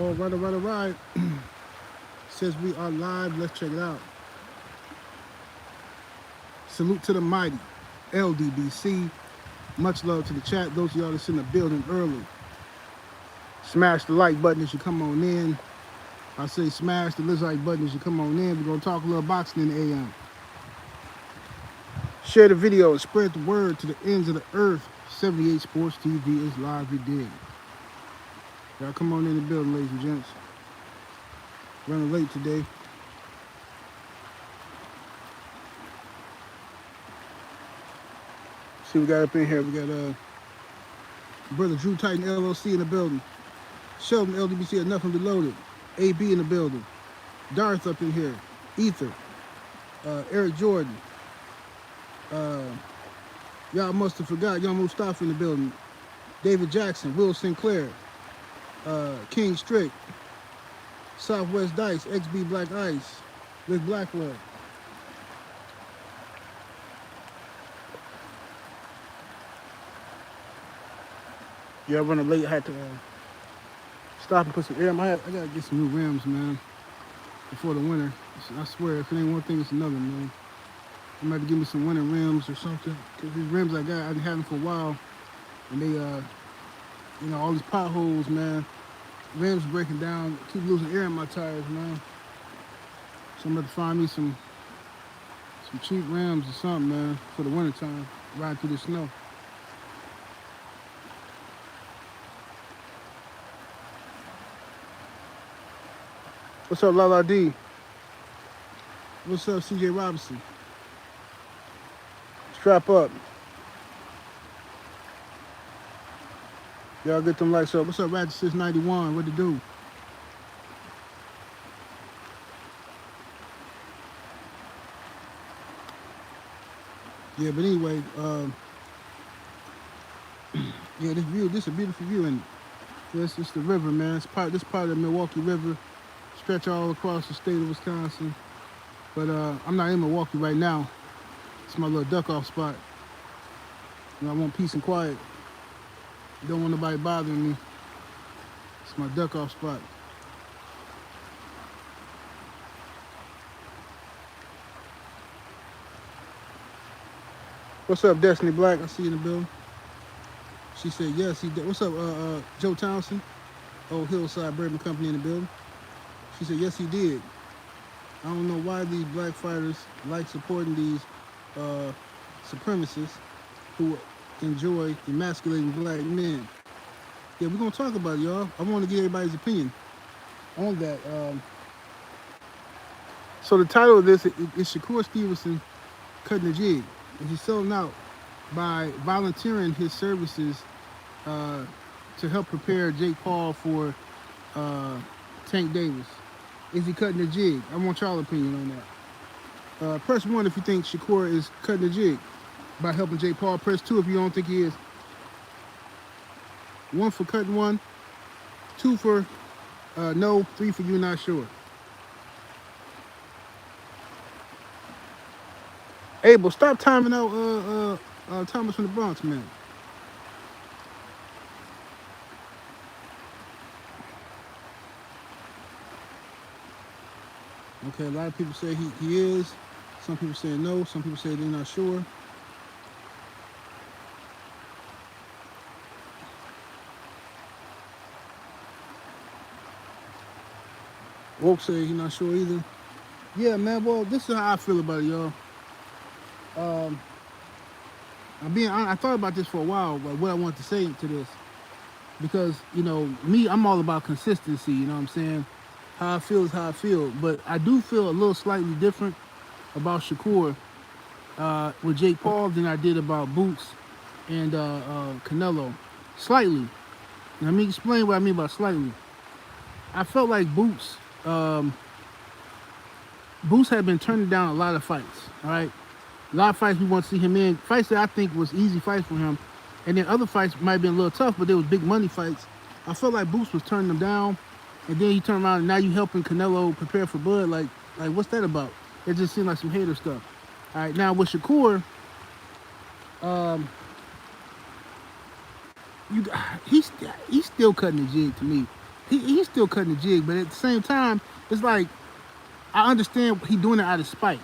All right, all right, all right. Says we are live. Let's check it out. Salute to the mighty ldbc. Much love to the chat. Those of y'all that's in the building early. Smash the like button as you come on in. I say smash the like button as you come on in. We're going to talk a little boxing in the AM. Share the video and spread the word to the ends of the earth. 78 Sports TV is live. We dig. Y'all come on in the building, ladies and gents. Running late today. See what we got up in here. We got brother Drew Titan LLC in the building. Sheldon LDBC at Nothing Reloaded. AB in the building. Darth up in here. Ether. Eric Jordan. Y'all must have forgot Young Mustafa in the building. David Jackson. Will Sinclair. King Strick. Southwest Dice. XB Black Ice. Rick Blackwell. Yeah, running late. I had to stop and put some air. I gotta get some new rims, man, before the winter. I swear, if it ain't one thing, it's another, man. I'm gonna have to give me some winter rims or something. Cause these rims I got, I've been having for a while, and they, you know, all these potholes, man. Rims breaking down, keep losing air in my tires, man. So I'm gonna find me some cheap rims or something, man, for the winter time, riding through the snow. What's up, Lala D? What's up, CJ Robinson? Strap up. Y'all get them lights up. What's up, Ratchet 691? What to do? Yeah, but anyway, yeah, this is a beautiful view, and this is the river, man. This part of the Milwaukee River. Stretch all across the state of Wisconsin. But I'm not in Milwaukee right now. It's my little duck off spot. You know, I want peace and quiet. Don't want nobody bothering me. It's my duck off spot. What's up, Destiny Black? I see you in the building. She said yes, he did. What's up, Joe Townsend? Old Hillside Bourbon Company in the building. She said, yes, he did. I don't know why these black fighters like supporting these supremacists who enjoy emasculating black men. Yeah, we're going to talk about it, y'all. I want to get everybody's opinion on that. So the title of this is Shakur Stevenson Cutting the Jig. And he's selling out by volunteering his services to help prepare Jake Paul for Tank Davis. Is he cutting the jig? I want y'all opinion on that. Press 1 if you think Shakur is cutting the jig by helping Jake Paul. Press 2 if you don't think he is. 1 for cutting one, 2 for no, 3 for you not sure. Abel, stop timing out Thomas from the Bronx, man. Okay, a lot of people say he is. Some people say no. Some people say they're not sure. Woke say he's not sure either. Yeah, man. Well, this is how I feel about it, y'all. I thought about this for a while, but what I want to say to this, because you know me, I'm all about consistency. You know what I'm saying? How I feel is how I feel, but I do feel a little slightly different about Shakur with Jake Paul than I did about Boots and Canelo. Slightly. Let me explain what I mean by slightly. I felt like Boots had been turning down a lot of fights, all right? A lot of fights we want to see him in. Fights that I think was easy fights for him. And then other fights might have been a little tough, but they was big money fights. I felt like Boots was turning them down. And then he turned around and now you helping Canelo prepare for Bud. Like what's that about? It just seemed like some hater stuff. All right, now with Shakur, he's still cutting the jig to me. he's still cutting the jig, but at the same time, it's like I understand he doing it out of spite.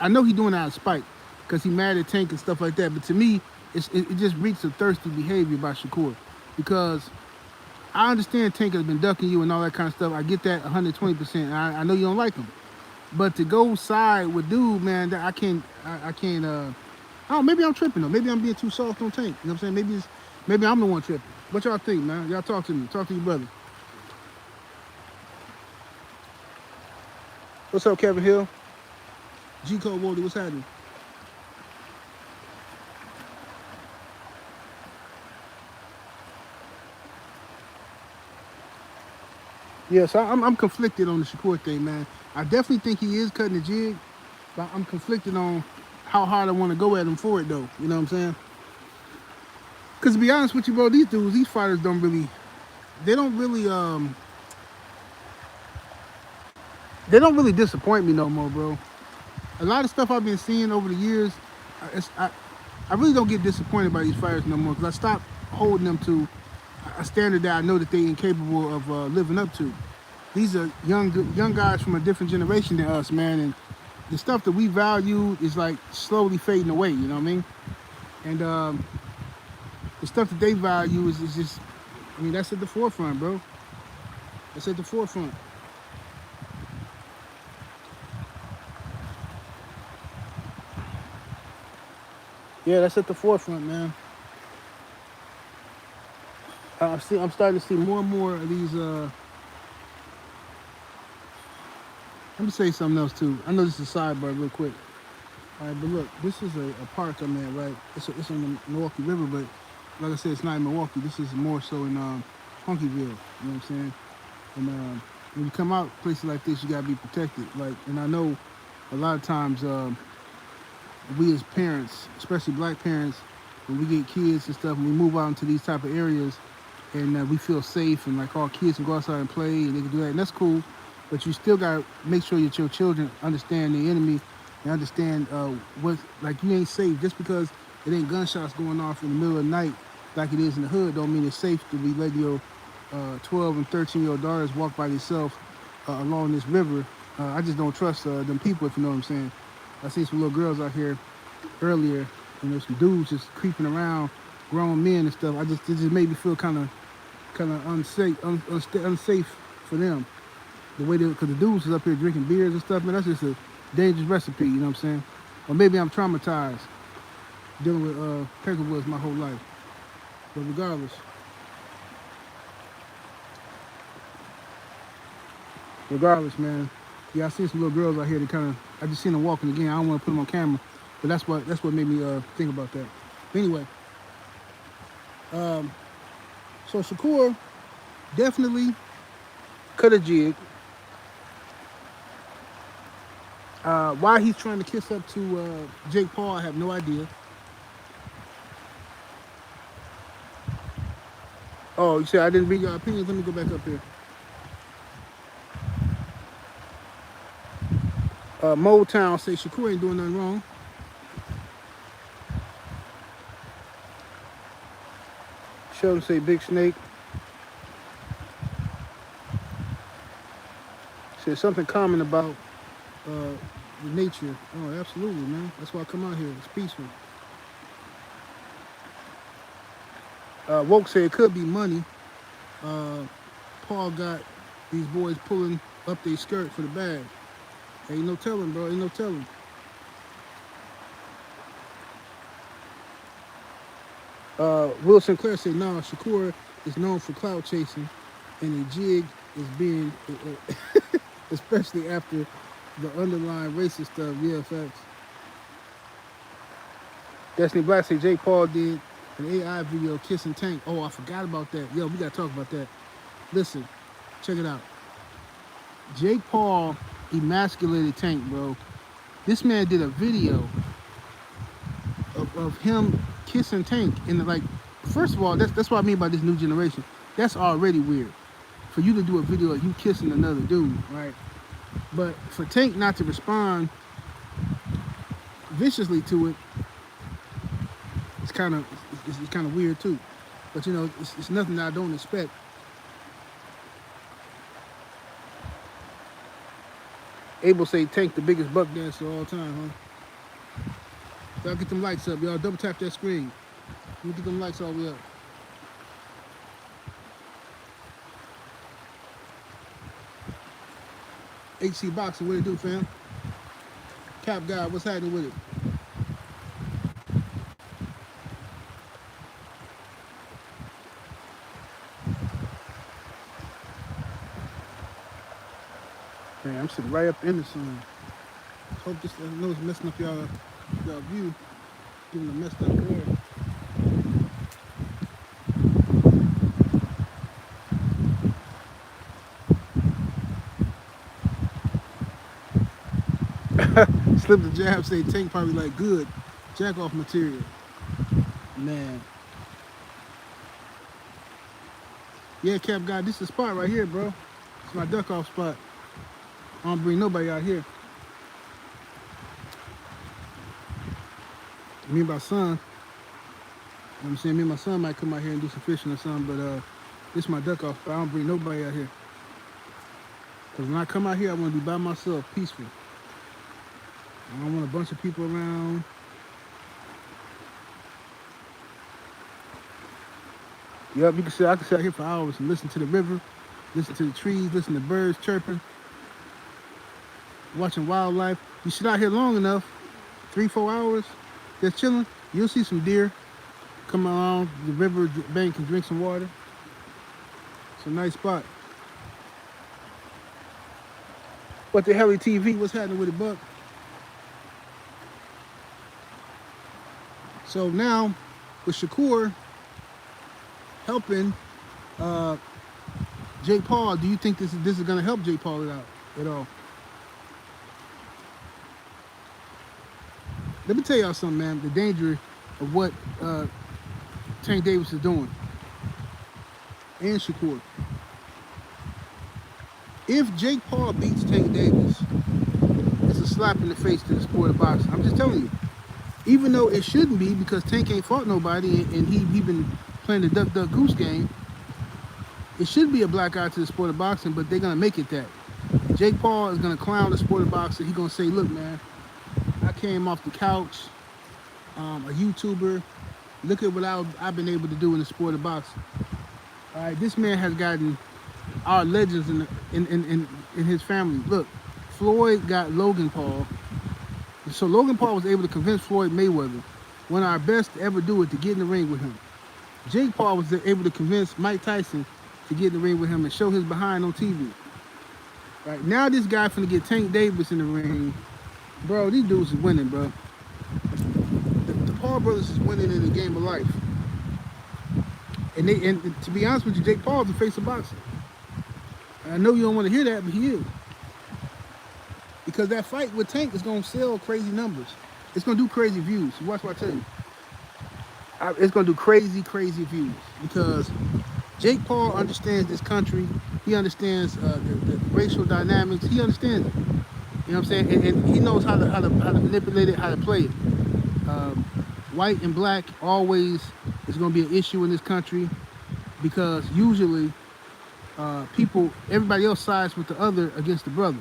I know he doing it out of spite because he mad at Tank and stuff like that. But to me, it just reeks of thirsty behavior by Shakur, because I understand Tank has been ducking you and all that kind of stuff. I get that 120%. I know you don't like him, but to go side with dude, man, that I can't. Oh, maybe I'm tripping though. Maybe I'm being too soft on Tank. You know what I'm saying? Maybe I'm the one tripping. What y'all think, man? Y'all talk to me. Talk to your brother. What's up, Kevin Hill? G Code Wody, what's happening? Yes, I'm conflicted on the Shakur thing, man. I definitely think he is cutting the jig, but I'm conflicted on how hard I want to go at him for it, though. You know what I'm saying? Because to be honest with you, bro, these fighters don't really disappoint me no more, bro. A lot of stuff I've been seeing over the years, I really don't get disappointed by these fighters no more, because I stopped holding them to a standard that I know that they're incapable of living up to. These are young guys from a different generation than us, man, and the stuff that we value is like slowly fading away. You know what I mean? And the stuff that they value is just, I mean, that's at the forefront, bro. That's at the forefront. Yeah, that's at the forefront, man. I'm starting to see more and more of these. Let me say something else too. I know this is a sidebar real quick. All right, but look, this is a park I'm at, right? It's on the Milwaukee River, but like I said, it's not in Milwaukee. This is more so in Hunkyville. You know what I'm saying? And when you come out places like this, you gotta be protected. Like, and I know a lot of times we as parents, especially black parents, when we get kids and stuff, and we move out into these type of areas, and we feel safe, and like our kids can go outside and play, and they can do that, and that's cool. But you still gotta make sure that your children understand the enemy and understand what, like, you ain't safe just because it ain't gunshots going off in the middle of the night like it is in the hood. Don't mean it's safe to be letting your 12 and 13-year-old daughters walk by themselves along this river. I just don't trust them people, if you know what I'm saying. I seen some little girls out here earlier, you know, some dudes just creeping around, grown men and stuff. It just made me feel kind of unsafe for them. The way because the dudes is up here drinking beers and stuff, man, that's just a dangerous recipe, you know what I'm saying? Or maybe I'm traumatized dealing with Peckerwoods my whole life. But regardless, man. Yeah, I see some little girls out here that I just seen them walking again. I don't want to put them on camera, but that's what made me think about that. Anyway, so Shakur definitely cut a jig. Why he's trying to kiss up to Jake Paul, I have no idea. Oh, you said I didn't read your opinions? Let me go back up here. Motown say Shakur ain't doing nothing wrong. Sheldon say Big Snake. Said something common about the nature. Oh, absolutely, man. That's why I come out here. It's peaceful. Woke said it could be money. Paul got these boys pulling up their skirt for the bag. Ain't no telling, bro. Ain't no telling. Will Sinclair said, "No, Shakur is known for clout chasing, and the jig is being, especially after the underlying racist stuff." Yeah, facts. Destiny Black said Jake Paul did an AI video kissing Tank. Oh, I forgot about that. Yo, we gotta talk about that. Listen, check it out. Jake Paul emasculated Tank, bro. This man did a video of him kissing Tank, and like, first of all, that's what I mean by this new generation. That's already weird for you to do a video of you kissing another dude, right? But for Tank not to respond viciously to it, it's kind of weird too. But you know, it's nothing that I don't expect. Abel say Tank the biggest buck dancer of all time, huh? Y'all get them lights up, y'all. Double tap that screen. You get them lights all the way up. HC Boxing, what it do, fam? Cap guy, what's happening with it? Man, I'm sitting right up in the sun. Hope this, I know it's messing up y'all view, giving a messed up glare. Slip the jab, say Tank probably like good. Jack off material. Man. Yeah, Cap guy, this is the spot right here, bro. It's my duck off spot. I don't bring nobody out here. Me and my son, you know what I'm saying? Me and my son might come out here and do some fishing or something, but this is my duck off spot. I don't bring nobody out here. Because when I come out here, I want to be by myself, peaceful. I don't want a bunch of people around. Yep, you can sit. I can sit out here for hours and listen to the river, listen to the trees, listen to birds chirping, watching wildlife. You sit out here long enough, 3-4 hours, just chilling. You'll see some deer come along the river bank and drink some water. It's a nice spot. What the hell, TV? What's happening with the buck? So now, with Shakur helping Jake Paul, do you think this is going to help Jake Paul out at all? Let me tell y'all something, man. The danger of what Tank Davis is doing and Shakur. If Jake Paul beats Tank Davis, it's a slap in the face to the sport of boxing. I'm just telling you. Even though it shouldn't be, because Tank ain't fought nobody and he been playing the duck duck goose game. It should be a black eye to the sport of boxing, but they're gonna make it that. Jake Paul is gonna clown the sport of boxing. He's gonna say, look, man, I came off the couch, a YouTuber. Look at what I've been able to do in the sport of boxing. All right, this man has gotten our legends in his family. Look, Floyd got Logan Paul. So Logan Paul was able to convince Floyd Mayweather, one of our best to ever do it, to get in the ring with him. Jake Paul was able to convince Mike Tyson to get in the ring with him and show his behind on TV. Right now, this guy finna get Tank Davis in the ring. Bro, these dudes is winning, bro. The Paul brothers is winning in the game of life. And to be honest with you, Jake Paul is the face of boxing. And I know you don't want to hear that, but he is. Because that fight with Tank is going to sell crazy numbers. It's going to do crazy views. Watch what I tell you. It's going to do crazy, crazy views. Because Jake Paul understands this country. He understands the racial dynamics. He understands it. You know what I'm saying? And he knows how to manipulate it, how to play it. White and black always is going to be an issue in this country. Because usually everybody else sides with the other against the brother.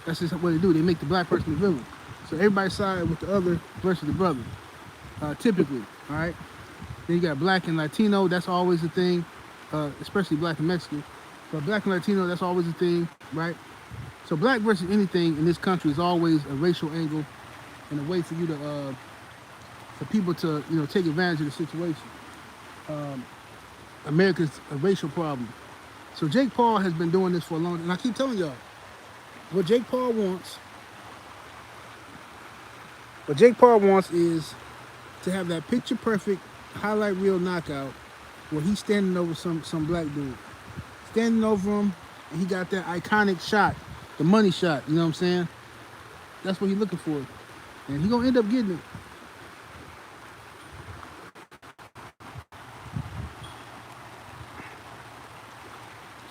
That's just what they do. They make the black person the villain. So everybody side with the other versus the brother, typically, all right? Then you got black and Latino. That's always a thing, especially black and Mexican. But black and Latino, that's always a thing, right? So black versus anything in this country is always a racial angle and a way for you to, for people to, take advantage of the situation. America's a racial problem. So Jake Paul has been doing this for a long time. And I keep telling y'all, what Jake Paul wants is to have that picture perfect highlight reel knockout where he's standing over some black dude. Standing over him, and he got that iconic shot, the money shot, you know what I'm saying? That's what he's looking for. And he's gonna end up getting it.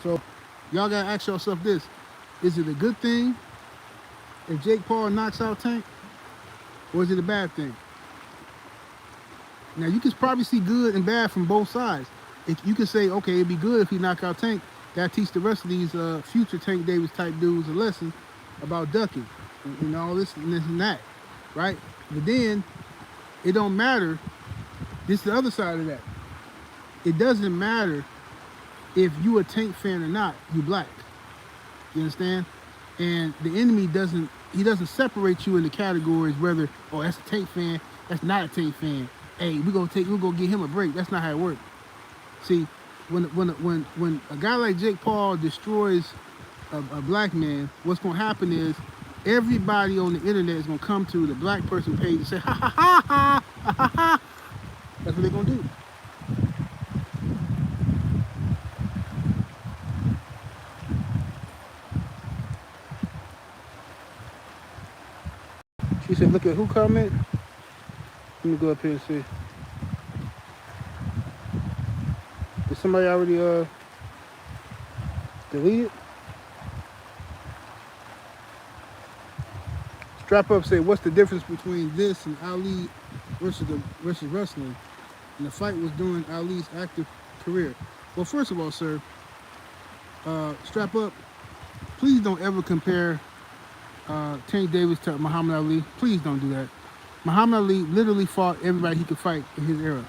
So y'all gotta ask yourself this. Is it a good thing if Jake Paul knocks out Tank? Or is it a bad thing? Now, you can probably see good and bad from both sides. If you can say, okay, it'd be good if he knock out Tank. That teach the rest of these future Tank Davis type dudes a lesson. about ducking and all this and that, right? But then it don't matter. This is the other side of that. It doesn't matter if you a Tank fan or not. You black. You understand? And the enemy doesn't separate you into categories whether, oh, that's a Tank fan, that's not a Tank fan. Hey, we're gonna give him a break. That's not how it works. See, when a guy like Jake Paul destroys a black man, what's gonna happen is everybody on the internet is gonna come to the black person page and say, ha ha ha ha ha ha ha. That's what they're gonna do. She said, look at who comment. Let me go up here and see. Did somebody already delete it? Strap Up said, what's the difference between this and Ali versus wrestling? And the fight was during Ali's active career. Well, first of all, sir, Strap Up, please don't ever compare Tank Davis to Muhammad Ali. Please don't do that. Muhammad Ali literally fought everybody he could fight in his era.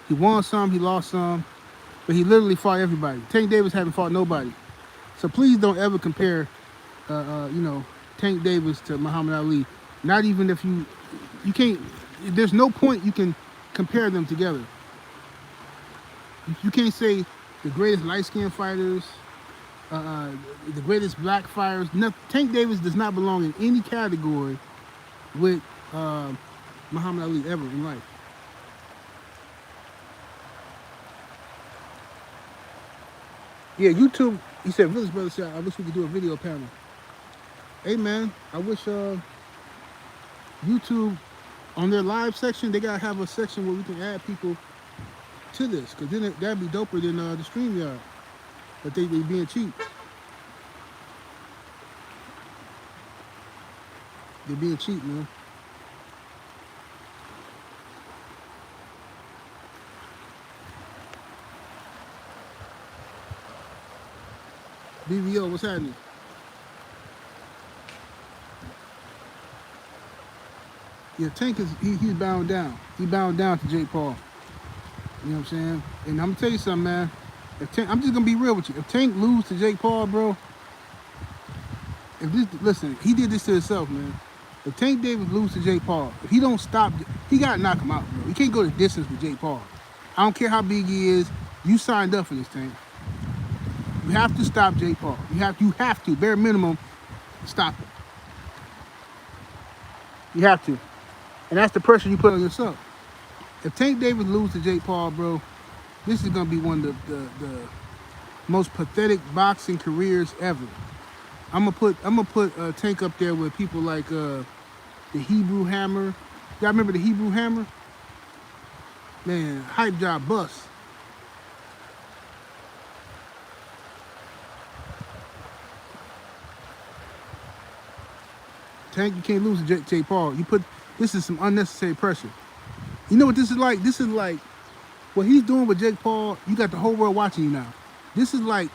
He won some, he lost some, but he literally fought everybody. Tank Davis haven't fought nobody. So please don't ever compare, Tank Davis to Muhammad Ali. Not even if you can't, there's no point you can compare them together. You can't say the greatest light-skinned fighters, the greatest black fighters. Tank Davis does not belong in any category with Muhammad Ali ever in life. Yeah, YouTube, he said, Village Brother said, I wish we could do a video panel. Hey man, I wish YouTube, on their live section, they gotta have a section where we can add people to this, because then that'd be doper than the StreamYard. But they being cheap. They're being cheap, man. BVO, what's happening? Yeah, Tank is he's bowing down. He bowing down to Jake Paul. You know what I'm saying? And I'm gonna tell you something, man. If Tank, I'm just gonna be real with you. If Tank lose to Jake Paul, bro, listen, he did this to himself, man. If Tank Davis lose to Jake Paul, if he don't stop, he gotta knock him out, bro. He can't go the distance with Jake Paul. I don't care how big he is. You signed up for this, Tank. You have to stop Jake Paul. You have to, bare minimum, stop it. You have to. And that's the pressure you put on yourself. If Tank Davis loses to Jake Paul, bro, this is gonna be one of the most pathetic boxing careers ever. I'm gonna put Tank up there with people like the Hebrew Hammer. Y'all remember the Hebrew Hammer? Man, hype job bust. Tank, you can't lose to Jake Paul. This is some unnecessary pressure. You know what this is like? This is like what he's doing with Jake Paul. You got the whole world watching you now. This is like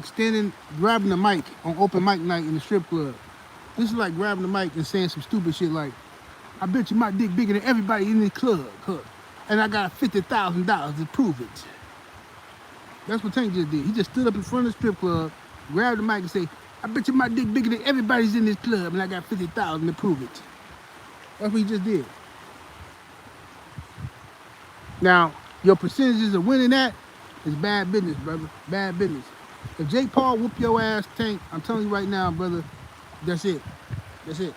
standing, grabbing the mic on open mic night in the strip club. This is like grabbing the mic and saying some stupid shit like, I bet you my dick bigger than everybody in this club, huh? And I got $50,000 to prove it. That's what Tank just did. He just stood up in front of the strip club, grabbed the mic and said, I bet you my dick bigger than everybody's in this club and I got $50,000 to prove it. That's what he just did. Now, your percentages of winning that is bad business, brother. Bad business. If Jake Paul whoop your ass, Tank, I'm telling you right now, brother, that's it. That's it.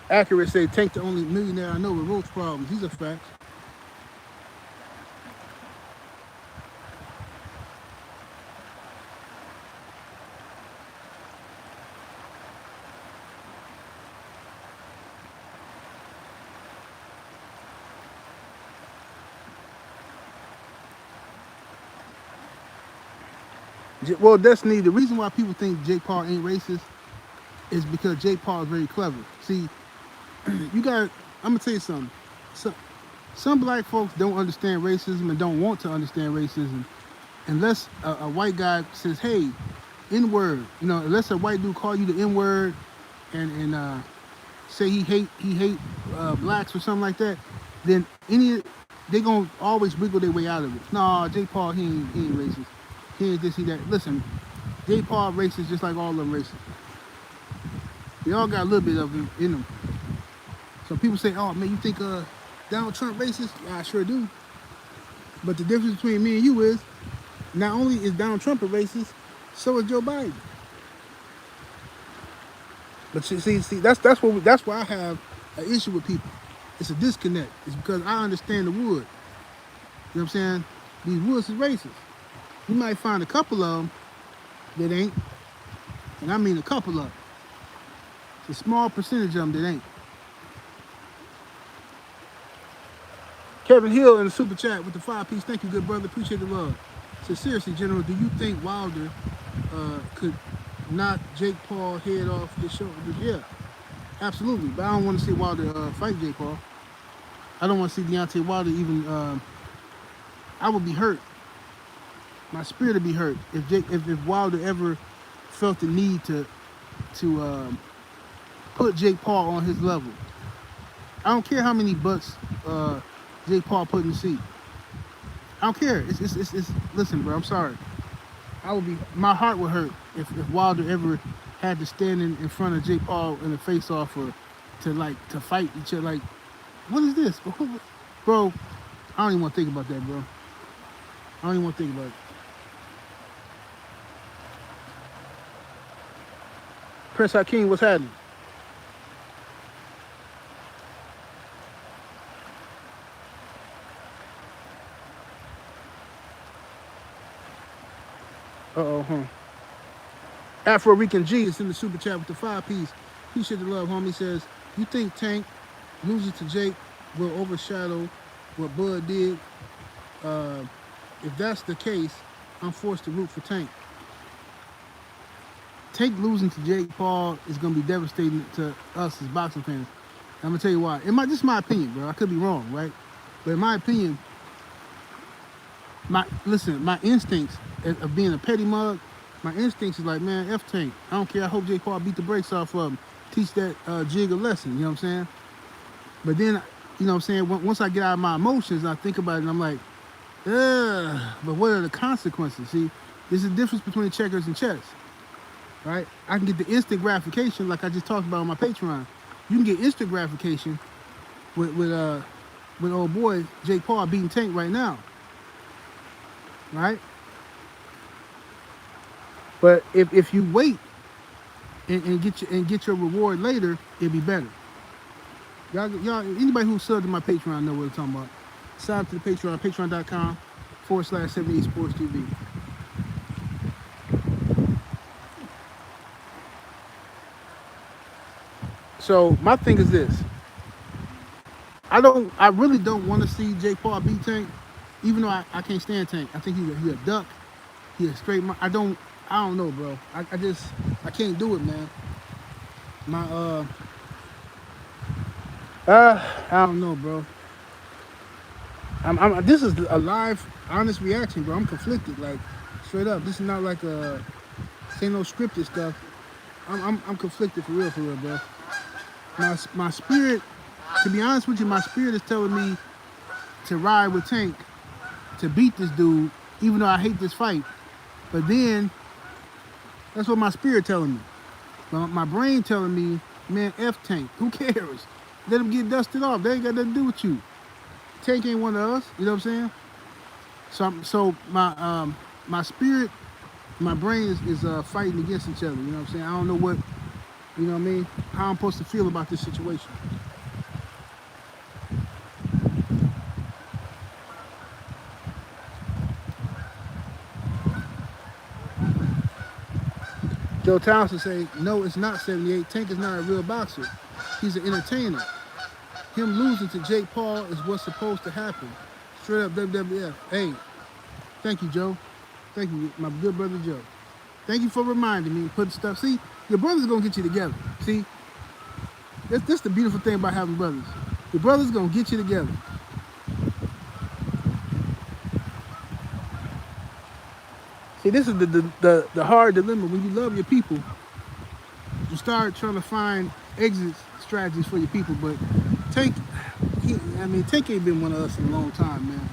Accurate say Tank the only millionaire I know with roach problems. These are facts. Well, Destiny, the reason why people think Jake Paul ain't racist is because Jake Paul is very clever. See, you got. I'm gonna tell you something. Some black folks don't understand racism and don't want to understand racism unless a white guy says, "Hey, N-word." You know, unless a white dude call you the N-word and say he hate blacks or something like that, then they gonna always wiggle their way out of it. Nah, Jake Paul he ain't racist. He ain't this, he that. Listen, Jake Paul racist just like all of them racist. They all got a little bit of it in them. So people say, "Oh man, you think Donald Trump racist?" Yeah, I sure do. But the difference between me and you is, not only is Donald Trump a racist, so is Joe Biden. But see, that's why I have an issue with people. It's a disconnect. It's because I understand the wood. You know what I'm saying? These woods is racist. You might find a couple of them that ain't, and I mean a couple of them. It's a small percentage of them that ain't. Kevin Hill in the super chat with the 5-piece. Thank you, good brother. Appreciate the love. Says, seriously, General, do you think Wilder could knock Jake Paul head off his shoulder? Yeah, absolutely. But I don't want to see Wilder fight Jake Paul. I don't want to see Deontay Wilder even. I would be hurt. My spirit would be hurt if Wilder ever felt the need to put Jake Paul on his level. I don't care how many butts Jake Paul put in the seat. I don't care. It's listen, bro. I'm sorry. My heart would hurt if Wilder ever had to stand in front of Jake Paul in a face-off or to fight each other. Like, what is this, bro? I don't even want to think about that, bro. I don't even want to think about it. Prince Hakeem, what's happening? Afro-Rican G is in the super chat with the 5-piece. Appreciate the love, homie. Says, you think Tank losing to Jake will overshadow what Bud did? If that's the case, I'm forced to root for Tank. Tank losing to Jake Paul is going to be devastating to us as boxing fans. I'm going to tell you why. This is my opinion, bro. I could be wrong, right? But in my opinion, my instincts of being a petty mug, my instincts is like, man, F Tank. I don't care. I hope Jake Paul beat the brakes off of him. Teach that jig a lesson, you know what I'm saying? But then, you know what I'm saying, once I get out of my emotions, I think about it and I'm like, but what are the consequences? See, there's a difference between checkers and chess, right? I can get the instant gratification like I just talked about on my Patreon. You can get instant gratification with old boy Jake Paul beating Tank right now, right? But if you wait and get your reward later, it'll be better. Y'all, anybody who subbed to my Patreon know what I'm talking about. Sign up to the Patreon, patreon.com/78sportstv. So my thing is this. I really don't want to see Jake Paul beat Tank, even though I can't stand Tank. I think he's a duck. He's a straight. I don't know, bro. I can't do it, man. I don't know, bro. This is a live, honest reaction, bro. I'm conflicted, like straight up. This is not like say no scripted stuff. I'm conflicted for real, bro. My spirit, to be honest with you, my spirit is telling me to ride with Tank to beat this dude, even though I hate this fight. But then, that's what my spirit telling me. My brain telling me, man, F Tank. Who cares? Let him get dusted off. They ain't got nothing to do with you. Tank ain't one of us. You know what I'm saying? So my spirit, my brain is fighting against each other. You know what I'm saying? I don't know what, you know what I mean? How I'm supposed to feel about this situation. Joe Townsend say, no, it's not 78. Tank is not a real boxer. He's an entertainer. Him losing to Jake Paul is what's supposed to happen. Straight up WWF. Hey, thank you, Joe. Thank you, my good brother Joe. Thank you for reminding me and putting stuff. See, Your brother's gonna get you together. See, that's the beautiful thing about having brothers. Your brother's gonna get you together. See, this is the hard dilemma. When you love your people, you start trying to find exit strategies for your people. But Tank, Tank ain't been one of us in a long time, man.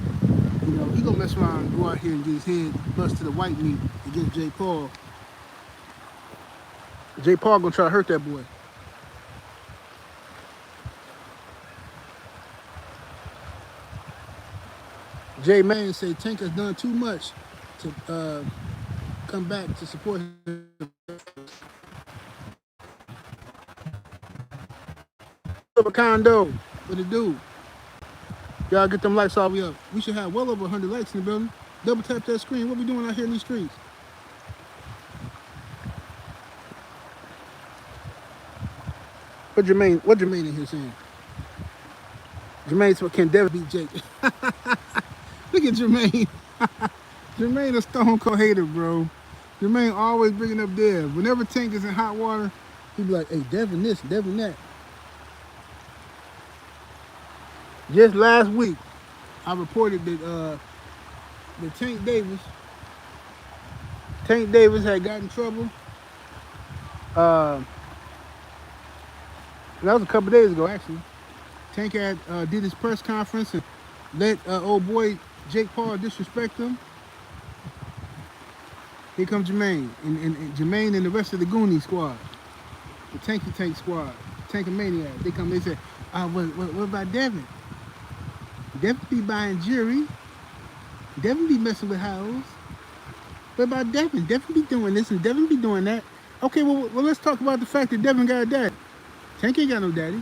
You know, he gonna mess around and go out here and get his head bust to the white meat against Jay Paul. Jay Paul gonna try to hurt that boy. Jay Main say Tank has done too much to come back to support him. Of a condo, what it do? Y'all get them lights all the way up. We should have well over 100 lights in the building. Double tap that screen. What we doing out here in these streets? What Jermaine in here saying? Jermaine can Devin beat Jake. Look at Jermaine. Jermaine a stone cold hater, bro. Jermaine always bringing up Dev. Whenever Tank is in hot water, he be like, hey, Devin this, Devin that. Just last week, I reported that Tank Davis had gotten in trouble. That was a couple days ago, actually. Tank had did his press conference and let old boy Jake Paul disrespect him. Here comes Jermaine and Jermaine and the rest of the Goonie squad, the Tanky Tank squad, Tankamaniac. They come. They say, what about Devin? Devin be buying jewelry. Devin be messing with hoes. What about Devin? Devin be doing this and Devin be doing that. Okay, well let's talk about the fact that Devin got a daddy. Tank ain't got no daddy.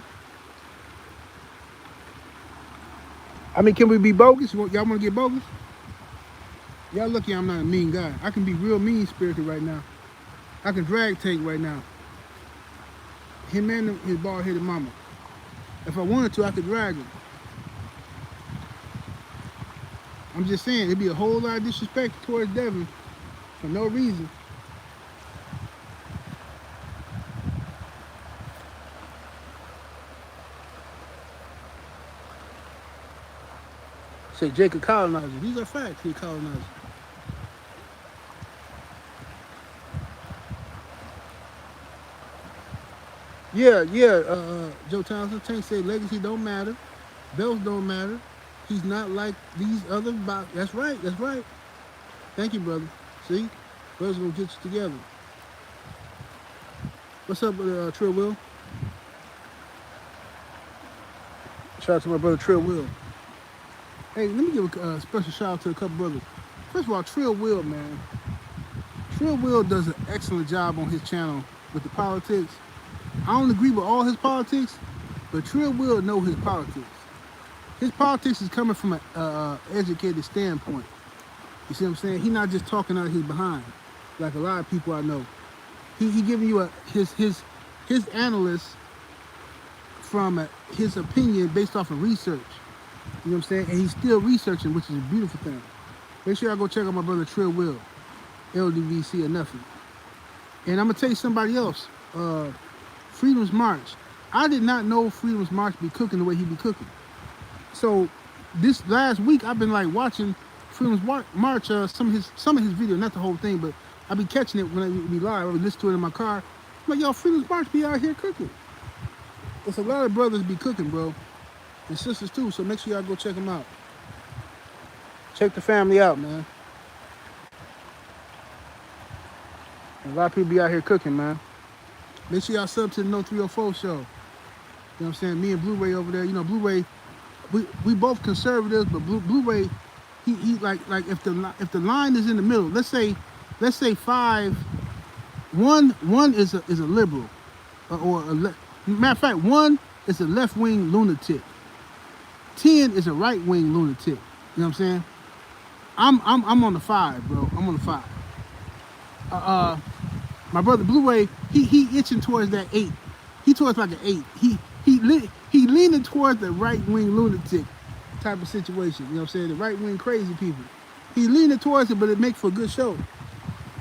I mean, can we be bogus? Y'all want to get bogus? Y'all lucky I'm not a mean guy. I can be real mean-spirited right now. I can drag Tank right now. Him and his bald-headed mama. If I wanted to, I could drag him. I'm just saying, it'd be a whole lot of disrespect towards Devin for no reason. Say Jake a colonizer. These are facts. He a colonizer. Yeah. Joe Townsend. Tank said legacy don't matter. Belts don't matter. He's not like these other box. That's right. Thank you, brother. See? Brothers gonna get you together. What's up with Trill Will? Shout out to my brother Trill Will. Hey, let me give a special shout out to a couple brothers. First of all, Trill Will, man. Trill Will does an excellent job on his channel with the politics. I don't agree with all his politics, but Trill Will know his politics. His politics is coming from an educated standpoint. You see what I'm saying? He's not just talking out of his behind, like a lot of people I know. He giving you his analyst from his opinion based off of research. You know what I'm saying? And he's still researching, which is a beautiful thing. Make sure y'all go check out my brother Trill Will, ldbc or nothing. And I'm gonna tell you somebody else. Freedom's March. I did not know Freedom's March be cooking the way he be cooking. So this last week I've been like watching Freedom's March, some of his videos, not the whole thing, but I be catching it when I be live. I be listening to it in my car. I'm like, yo, Freedom's March be out here cooking. It's a lot of brothers be cooking, bro, and sisters too. So make sure y'all go check them out. Check the family out, man. And a lot of people be out here cooking, man. Make sure y'all sub to the No 304 show. You know what I'm saying? Me and Blu-ray over there. You know, Blu-ray, we both conservatives, but Blu-ray, he like if the line is in the middle, let's say 5, 1 is a liberal, matter of fact, 1 is a left-wing lunatic. 10 is a right-wing lunatic. You know what I'm saying? I'm on the 5, bro. I'm on the 5. My brother Blu-ray, he itching towards that 8. He towards like an 8. He leaning towards the right-wing lunatic type of situation. You know what I'm saying? The right-wing crazy people. He leaning towards it, but it makes for a good show.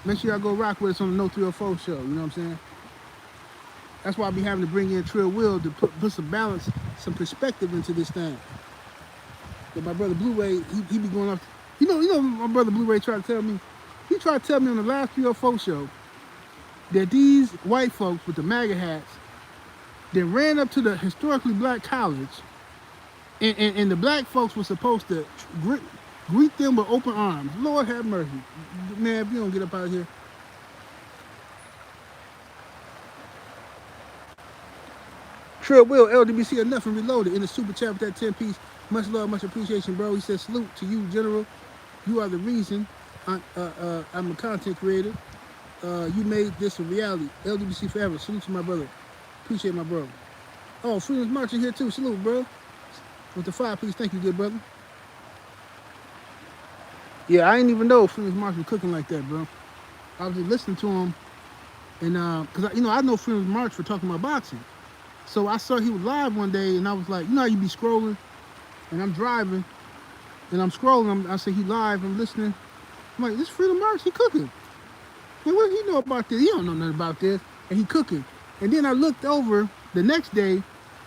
Make sure y'all go rock with us on the No 304 show. You know what I'm saying? That's why I be having to bring in Trill Will to put some balance, some perspective into this thing. But my brother Blu-ray, he be going off. You know, my brother Blu-ray tried to tell me. He tried to tell me on the last 304 show that these white folks with the MAGA hats that ran up to the historically black college, and the black folks were supposed to greet them with open arms. Lord have mercy. Man, if you don't get up out of here. Trill Will, LDBC, enough and reloaded in the super chat with that 10 piece. Much love, much appreciation, bro. He says, salute to you, General. You are the reason I'm a content creator. You made this a reality. LDBC forever. Salute to my brother. Appreciate my bro. Oh, Freedom's marching here too. Salute, bro. With the 5 piece. Thank you, good brother. Yeah, I didn't even know Freedom's March was cooking like that, bro. I was just listening to him, and because I know Freedom's March for talking about boxing. So I saw he was live one day, and I was like, you know how you be scrolling, and I'm driving, and I'm scrolling. I say he live. I'm listening. I'm like, this Freedom March, he cooking. And what he know about this? He don't know nothing about this, and he cooking. And then I looked over the next day,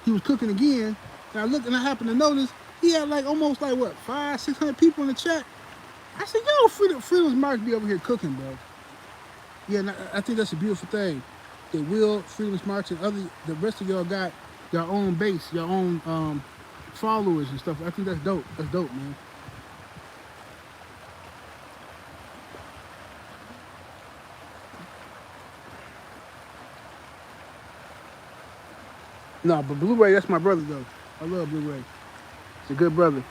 he was cooking again, and I looked, and I happened to notice he had like almost like what 500-600 people in the chat. I said, yo, Freedom's March be over here cooking, bro. Yeah, and I think that's a beautiful thing. That Will, Freedom's March, and the rest of y'all got your own base, your own followers and stuff. I think that's dope. That's dope, man. No, but Blu-ray, that's my brother, though. I love Blu-ray. He's a good brother.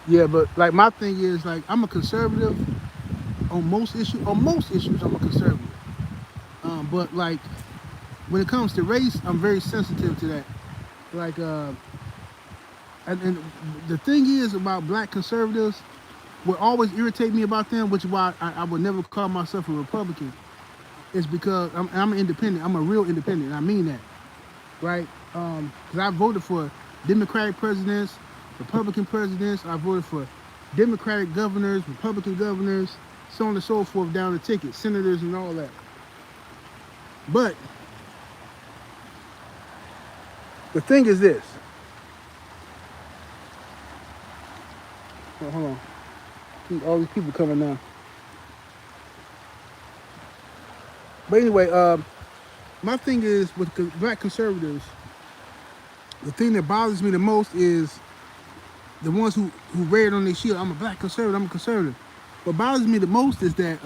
Yeah, but like my thing is like I'm a conservative on most issues. On most issues, I'm a conservative. But like when it comes to race, I'm very sensitive to that. Like, and the thing is about black conservatives, what always irritate me about them, which is why I would never call myself a Republican, is because I'm an independent. I'm a real independent, and I mean that, right? Because I voted for Democratic presidents, Republican presidents. I voted for Democratic governors, Republican governors, so on and so forth down the ticket, senators and all that. But the thing is this. Oh, hold on. All these people coming now. But anyway, my thing is with black conservatives, the thing that bothers me the most is the ones who read on their shield, I'm a black conservative, I'm a conservative. What bothers me the most is that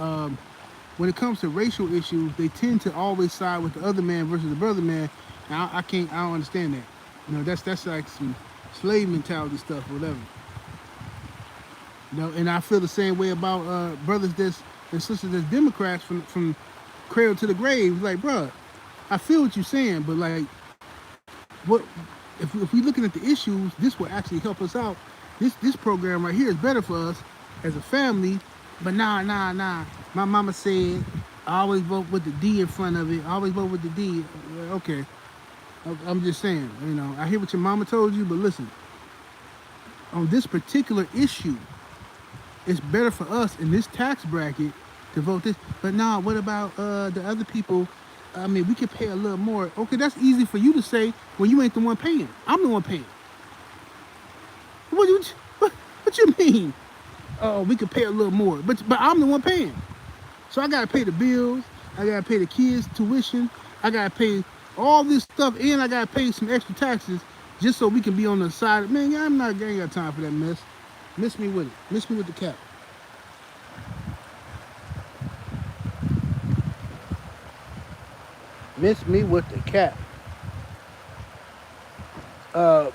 when it comes to racial issues, they tend to always side with the other man versus the brother man. And I don't understand that. You know, that's like some slave mentality stuff or whatever. You know, and I feel the same way about brothers and sisters that's Democrats from cradle to the grave. Like, bruh, I feel what you're saying, but like, what if we're looking at the issues, this will actually help us out. This program right here is better for us as a family. But nah. My mama said I always vote with the D in front of it. I always vote with the D. Okay. I'm just saying, you know, I hear what your mama told you, but listen, on this particular issue, it's better for us in this tax bracket to vote this. But nah, what about the other people? I mean, we could pay a little more. Okay, that's easy for you to say when you ain't the one paying. I'm the one paying. What you mean? Oh, we could pay a little more, but I'm the one paying. So I gotta pay the bills. I gotta pay the kids' tuition. I gotta pay all this stuff, and I gotta pay some extra taxes just so we can be on the side. Man, I ain't got time for that mess. Miss me with it. Miss me with the cap. Miss me with the cap.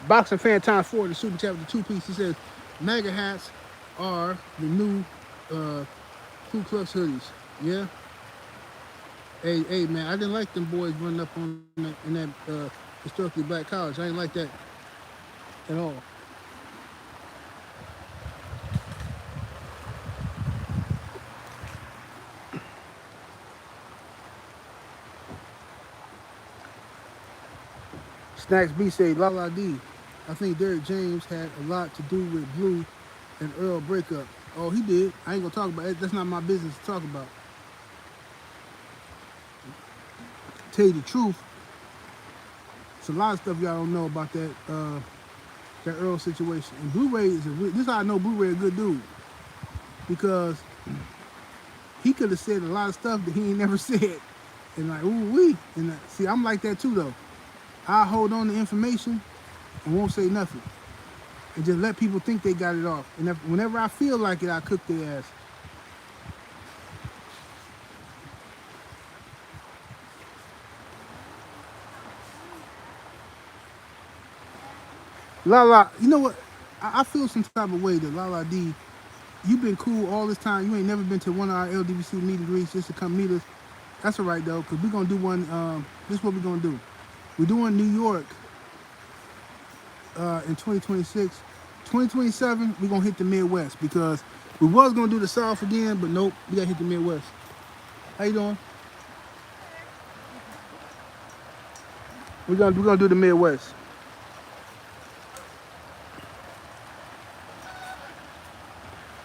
Boxing fan time 4 the super chat with the 2 piece. He says, MAGA hats are the new Ku Klux hoodies. Yeah. Hey, man, I didn't like them boys running up on in that historically black college. I didn't like that at all. Snacks B say, La La D. I think Derrick James had a lot to do with Blue and Earl breakup. Oh, he did. I ain't gonna talk about it. That's not my business to talk about. tell you the truth, it's a lot of stuff y'all don't know about that that Earl situation. And Blue Ray is this is how I know Blue Ray a good dude, because he could have said a lot of stuff that he ain't never said, and like ooh wee. And see, I'm like that too though. I hold on to information and won't say nothing, and just let people think they got it off. And whenever I feel like it, I cook their ass. Lala, you know what? I feel some type of way that Lala D, you've been cool all this time. You ain't never been to one of our LDBC meet and greets just to come meet us. That's all right though, because we're gonna do one. This is what we're gonna do. We're doing New York in 2026. 2027, we're gonna hit the Midwest, because we was gonna do the South again, but nope, we gotta hit the Midwest. How you doing? We're gonna do the Midwest.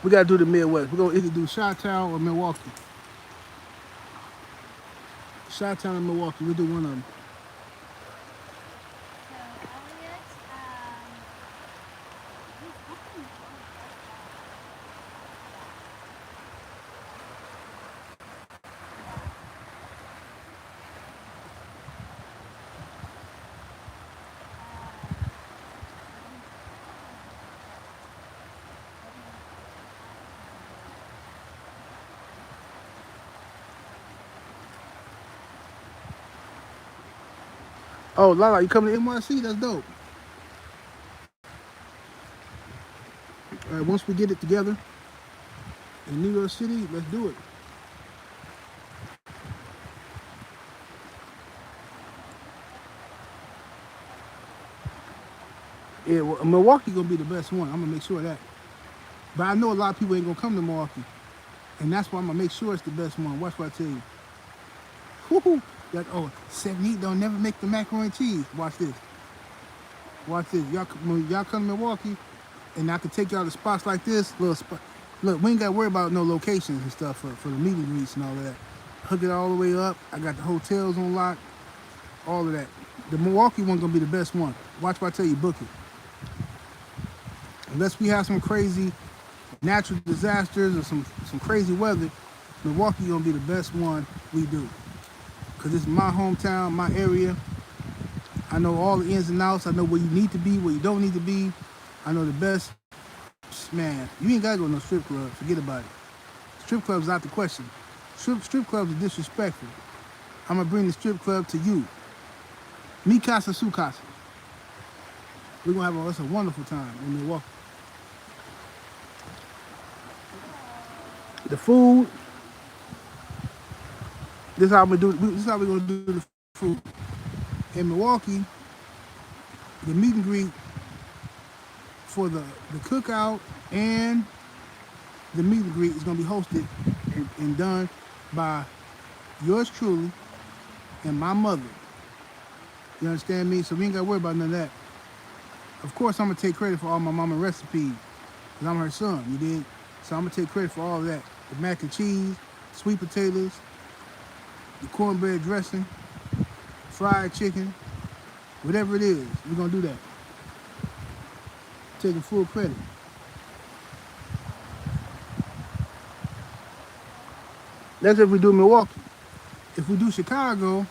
We gotta do the Midwest. We're gonna either do Chi-Town or Milwaukee. Chi-Town and Milwaukee. We'll do one of them. Oh, Lala, you coming to NYC? That's dope. All right, once we get it together in New York City, let's do it. Yeah, well, Milwaukee gonna be the best one. I'm gonna make sure of that. But I know a lot of people ain't gonna come to Milwaukee, and that's why I'm gonna make sure it's the best one. Watch what I tell you. Woo-hoo. Like, oh, 7-8 don't never make the macaroni and cheese. Watch this. Watch this. Y'all come to Milwaukee, and I can take y'all to spots like this. Little spot. Look, we ain't gotta worry about no locations and stuff for the meet and greets and all of that. Hook it all the way up. I got the hotels on lock. All of that. The Milwaukee one gonna be the best one. Watch what I tell you. Book it. Unless we have some crazy natural disasters or some crazy weather, Milwaukee gonna be the best one we do. Cause it's my hometown, my area. I know all the ins and outs. I know where you need to be, where you don't need to be. I know the best. Man, you ain't gotta go to no strip club. Forget about it. Strip club's out the question. Strip clubs are disrespectful. I'm gonna bring the strip club to you. Mi casa, su casa. We're gonna have a wonderful time in Milwaukee. The food. This is how we're gonna do the food. In Milwaukee, the meet and greet for the cookout and the meet and greet is gonna be hosted and done by yours truly and my mother. You understand me? So we ain't gotta worry about none of that. Of course, I'm gonna take credit for all my mama recipes, because I'm her son, you dig? So I'm gonna take credit for all of that. The mac and cheese, sweet potatoes, the cornbread dressing, fried chicken, whatever it is, we're gonna do that. Taking full credit. That's if we do Milwaukee. If we do Chicago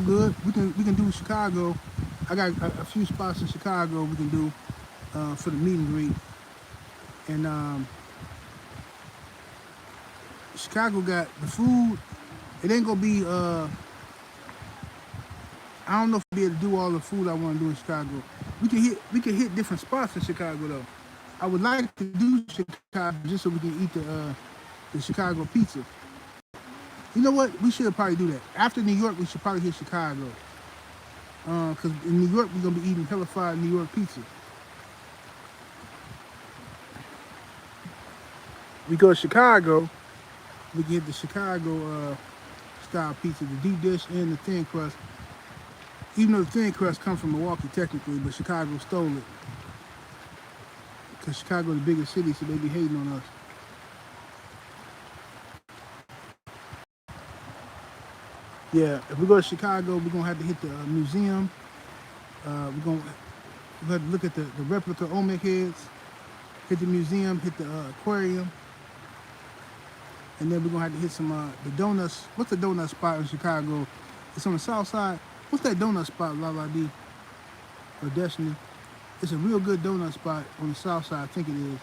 good. We can do Chicago. I got a few spots in Chicago we can do for the meet and greet. And Chicago got the food. It ain't gonna be I don't know if I'll be able to do all the food I want to do in Chicago. We can hit different spots in Chicago though. I would like to do Chicago just so we can eat the Chicago pizza. You know what? We should probably do that. After New York, we should probably hit Chicago. Because in New York, we're going to be eating hella fried New York pizza. We go to Chicago, we get the Chicago style pizza, the deep dish and the thin crust. Even though the thin crust comes from Milwaukee technically, but Chicago stole it. Because Chicago is the biggest city, so they be hating on us. Yeah, if we go to Chicago, we're gonna have to hit the museum. We're gonna look at the replica Olmec heads, hit the museum, hit the aquarium, and then we're gonna have to hit some the donuts. What's the donut spot in Chicago? It's on the south side. What's that donut spot, La D or Destiny? It's a real good donut spot on the south side. I think it is.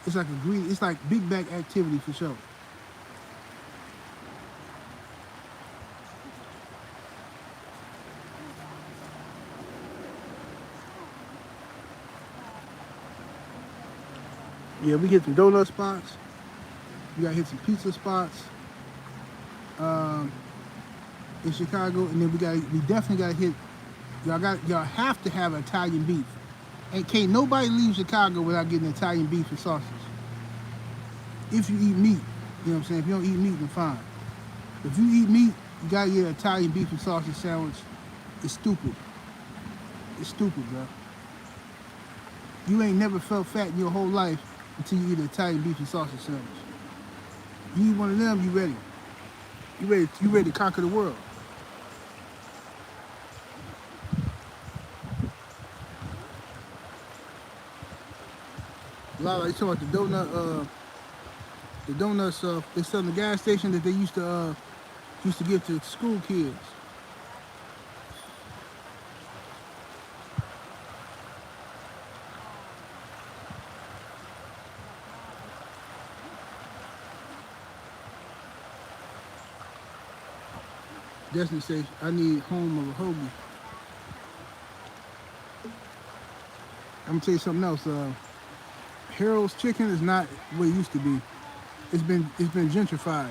It's like a green. It's like big back activity for sure. Yeah, we hit some donut spots. We gotta hit some pizza spots in Chicago, and then we definitely gotta hit. Y'all have to have Italian beef. And can't nobody leave Chicago without getting Italian beef and sausage. If you eat meat, you know what I'm saying? If you don't eat meat, then fine. If you eat meat, you gotta get an Italian beef and sausage sandwich. It's stupid. It's stupid, bro. You ain't never felt fat in your whole life until you eat an Italian beef and sausage sandwich. You eat one of them, you ready. You ready to conquer the world. Lala, you talking about the donuts they sell in the gas station that they used to give to school kids. Destiny says, I need home of a hoagie. I'm gonna tell you something else. Harold's Chicken is not what it used to be. It's been gentrified.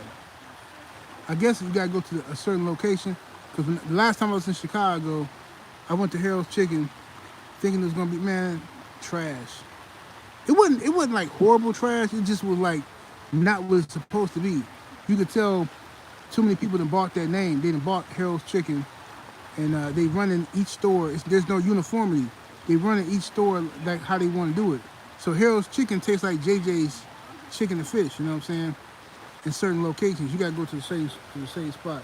I guess you gotta go to a certain location. Because the last time I was in Chicago, I went to Harold's Chicken, thinking it was gonna be trash. It wasn't like horrible trash. It just was like not what it's supposed to be. You could tell too many people that bought that name. They done bought Harold's Chicken, and they run in each store. There's no uniformity. They run in each store like how they want to do it. So Harold's Chicken tastes like JJ's Chicken and Fish. You know what I'm saying? In certain locations, you gotta go to the same spot.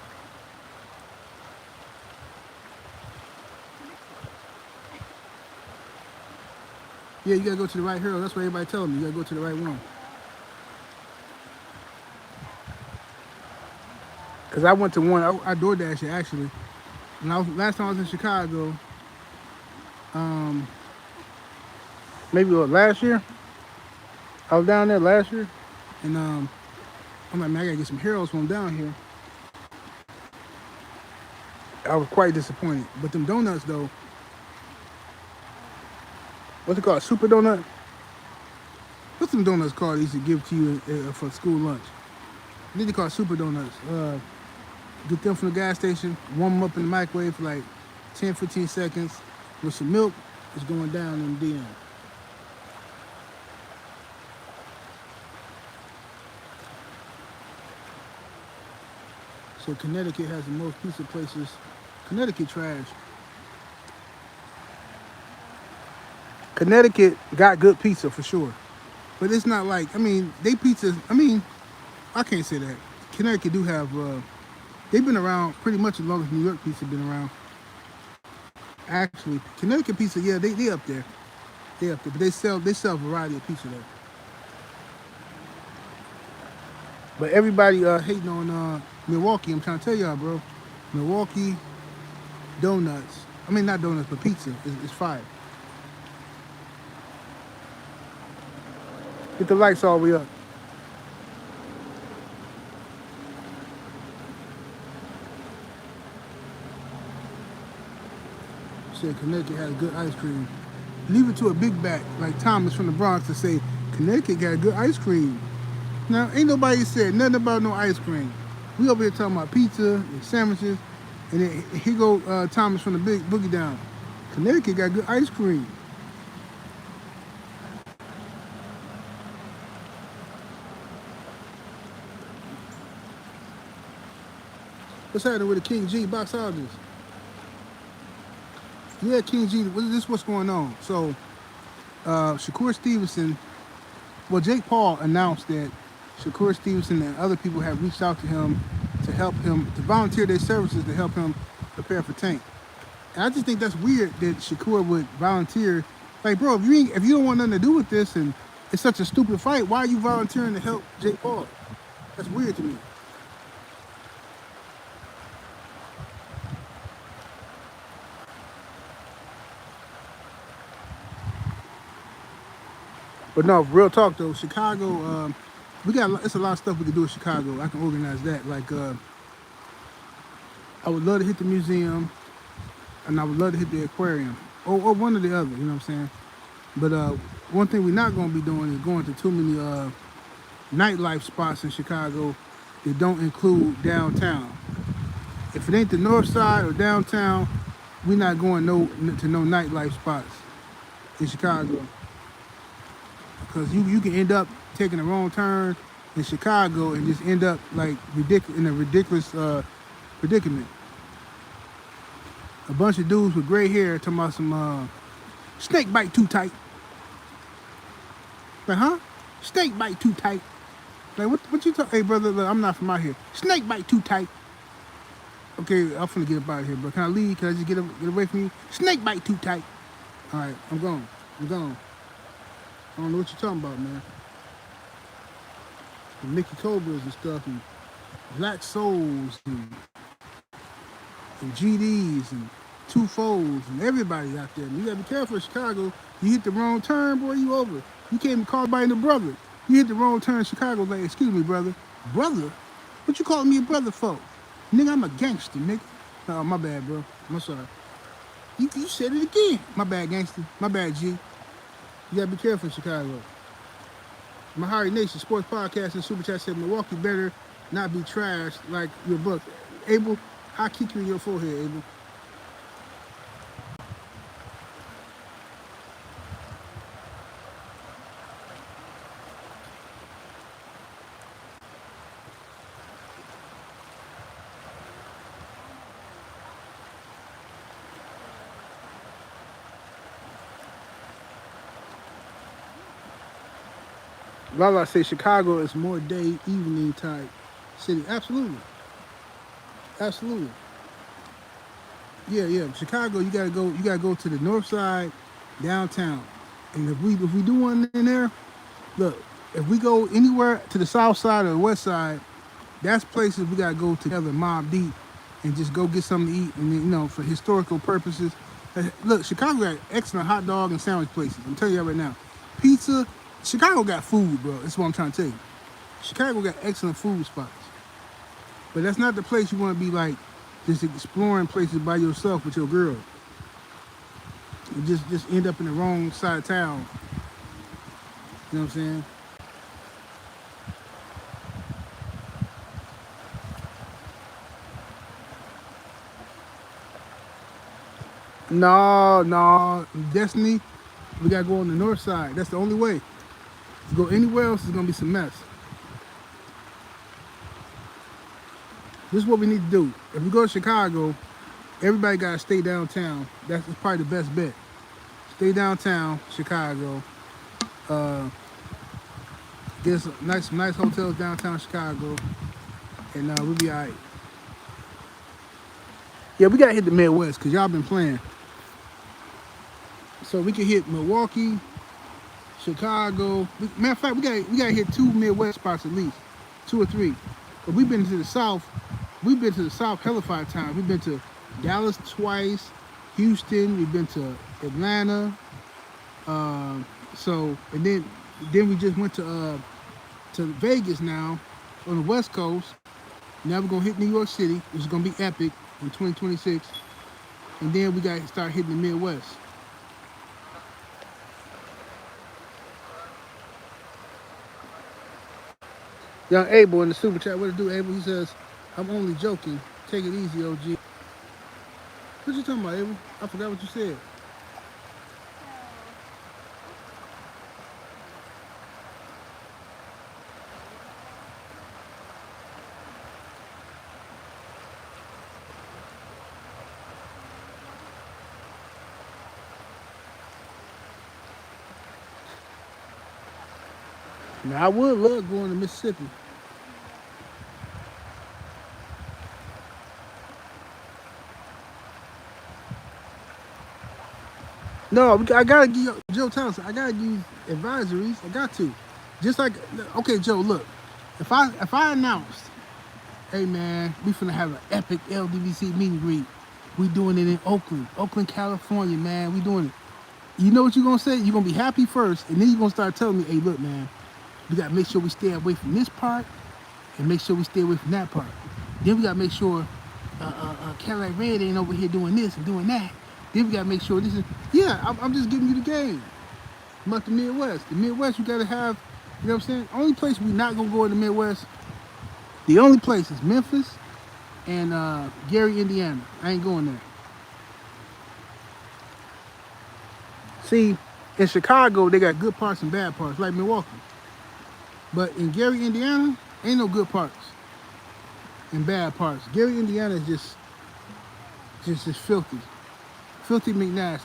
Yeah, you gotta go to the right Harold. That's what everybody telling me. You gotta go to the right one. Cause I went to one. I DoorDash it actually. Last time I was in Chicago, maybe last year. I was down there last year, and I'm like, man, I gotta get some Harold's when I'm down here. I was quite disappointed. But them donuts though, what's it called? Super donut? What's them donuts called? They used to give to you for school lunch. I think they call super donuts. Get them from the gas station, warm them up in the microwave for like 10, 15 seconds with some milk. It's going down in the DM. So Connecticut has the most pizza places. Connecticut trash. Connecticut got good pizza for sure. But it's not like, they pizzas, I can't say that. Connecticut do have, they've been around pretty much as long as New York pizza been around. Actually, Connecticut pizza, yeah, they up there. They up there, but they sell a variety of pizza there. But everybody hating on Milwaukee. I'm trying to tell y'all, bro. Milwaukee donuts. Not donuts, but pizza is fire. Get the lights all the way up. Said Connecticut has good ice cream. Leave it to a big back like Thomas from the Bronx to say Connecticut got good ice cream. Now, ain't nobody said nothing about no ice cream. We over here talking about pizza and sandwiches, and then here go Thomas from the big boogie down. Connecticut got good ice cream. What's happening with the King G boxologist? Yeah, King G, what's going on? So, Shakur Stevenson, Jake Paul announced that Shakur Stevenson and other people have reached out to him to to help him, to volunteer their services to help him prepare for Tank. And I just think that's weird that Shakur would volunteer. Like, bro, if you don't want nothing to do with this and it's such a stupid fight, why are you volunteering to help Jake Paul? That's weird to me. But no, real talk though, Chicago, it's a lot of stuff we can do in Chicago. I can organize that. Like, I would love to hit the museum, and I would love to hit the aquarium, or one or the other. You know what I'm saying? But one thing we're not going to be doing is going to too many nightlife spots in Chicago that don't include downtown. If it ain't the north side or downtown, we're not going to no nightlife spots in Chicago. Because you can end up taking a wrong turn in Chicago and just end up like in a ridiculous predicament. A bunch of dudes with gray hair talking about some snake bite too tight. Like, huh? Snake bite too tight. Like, what you talking? Hey, brother, look, I'm not from out here. Snake bite too tight. Okay, I'm finna get up out of here, bro. Can I leave? Can I just get away from you? Snake bite too tight. All right, I'm gone. I don't know what you're talking about, man. And Mickey Cobras and stuff, and Black Souls, and GDs, and Two Folds, and everybody out there. You gotta be careful in Chicago. You hit the wrong turn, boy, you over. You can't even call anybody a brother. You hit the wrong turn in Chicago, like, excuse me, brother. Brother? What you calling me a brother for? Nigga, I'm a gangster, nigga. Oh, my bad, bro. I'm sorry. You said it again. My bad, gangster. My bad, G. You gotta be careful in Chicago. Mahari Nation Sports Podcast and Super Chat said Milwaukee better not be trashed like your book. Abel, I'll kick you in your forehead, Abel. Lala say Chicago is more day, evening type city. Absolutely. Yeah. Chicago, you gotta go to the north side, downtown. And if we do one in there, look, if we go anywhere to the south side or the west side, that's places we gotta go together, mob deep, and just go get something to eat. And then, for historical purposes. Look, Chicago got excellent hot dog and sandwich places. I'm telling you that right now. Pizza. Chicago got food, bro. That's what I'm trying to tell you. Chicago got excellent food spots. But that's not the place you want to be like just exploring places by yourself with your girl. You just end up in the wrong side of town. You know what I'm saying? No. Destiny, we gotta go on the north side. That's the only way. If you go anywhere else, it's gonna be some mess. This is what we need to do. If we go to Chicago, everybody gotta stay downtown. That's probably the best bet. Stay downtown, Chicago. Get some nice hotels downtown Chicago, and we'll be all right. Yeah, we gotta hit the Midwest because y'all been playing. So we can hit Milwaukee, Chicago. Matter of fact, we gotta hit 2 Midwest spots at least, 2 or 3. But we've been to the South. We've been to the South hella 5 times. We've been to Dallas twice, Houston. We've been to Atlanta. And then we just went to Vegas now on the West Coast. Now we're gonna hit New York City, which is gonna be epic in 2026. And then we gotta start hitting the Midwest. Young Abel in the super chat, what to do, Abel? He says, I'm only joking. Take it easy, OG. What you talking about, Abel? I forgot what you said. Now, I would love going to Mississippi. No, I gotta give Joe Thompson. I gotta give advisories. I got to. Just like, okay, Joe. Look, if I announced, hey man, we finna have an epic ldbc meet and greet. We doing it in Oakland, California, man. We doing it. You know what you're gonna say? You're gonna be happy first, and then you're gonna start telling me, hey, look, man, we gotta make sure we stay away from this part, and make sure we stay away from that part. Then we gotta make sure Cadillac Red ain't over here doing this and doing that. Then we gotta make sure this is. Yeah, I'm just giving you the game. I'm about the Midwest. The Midwest, you gotta have. You know what I'm saying? Only place we not gonna go in the Midwest. The only place is Memphis and Gary, Indiana. I ain't going there. See, in Chicago, they got good parts and bad parts, like Milwaukee. But in Gary, Indiana, ain't no good parts and bad parts. Gary, Indiana is just filthy. Filthy McNasty.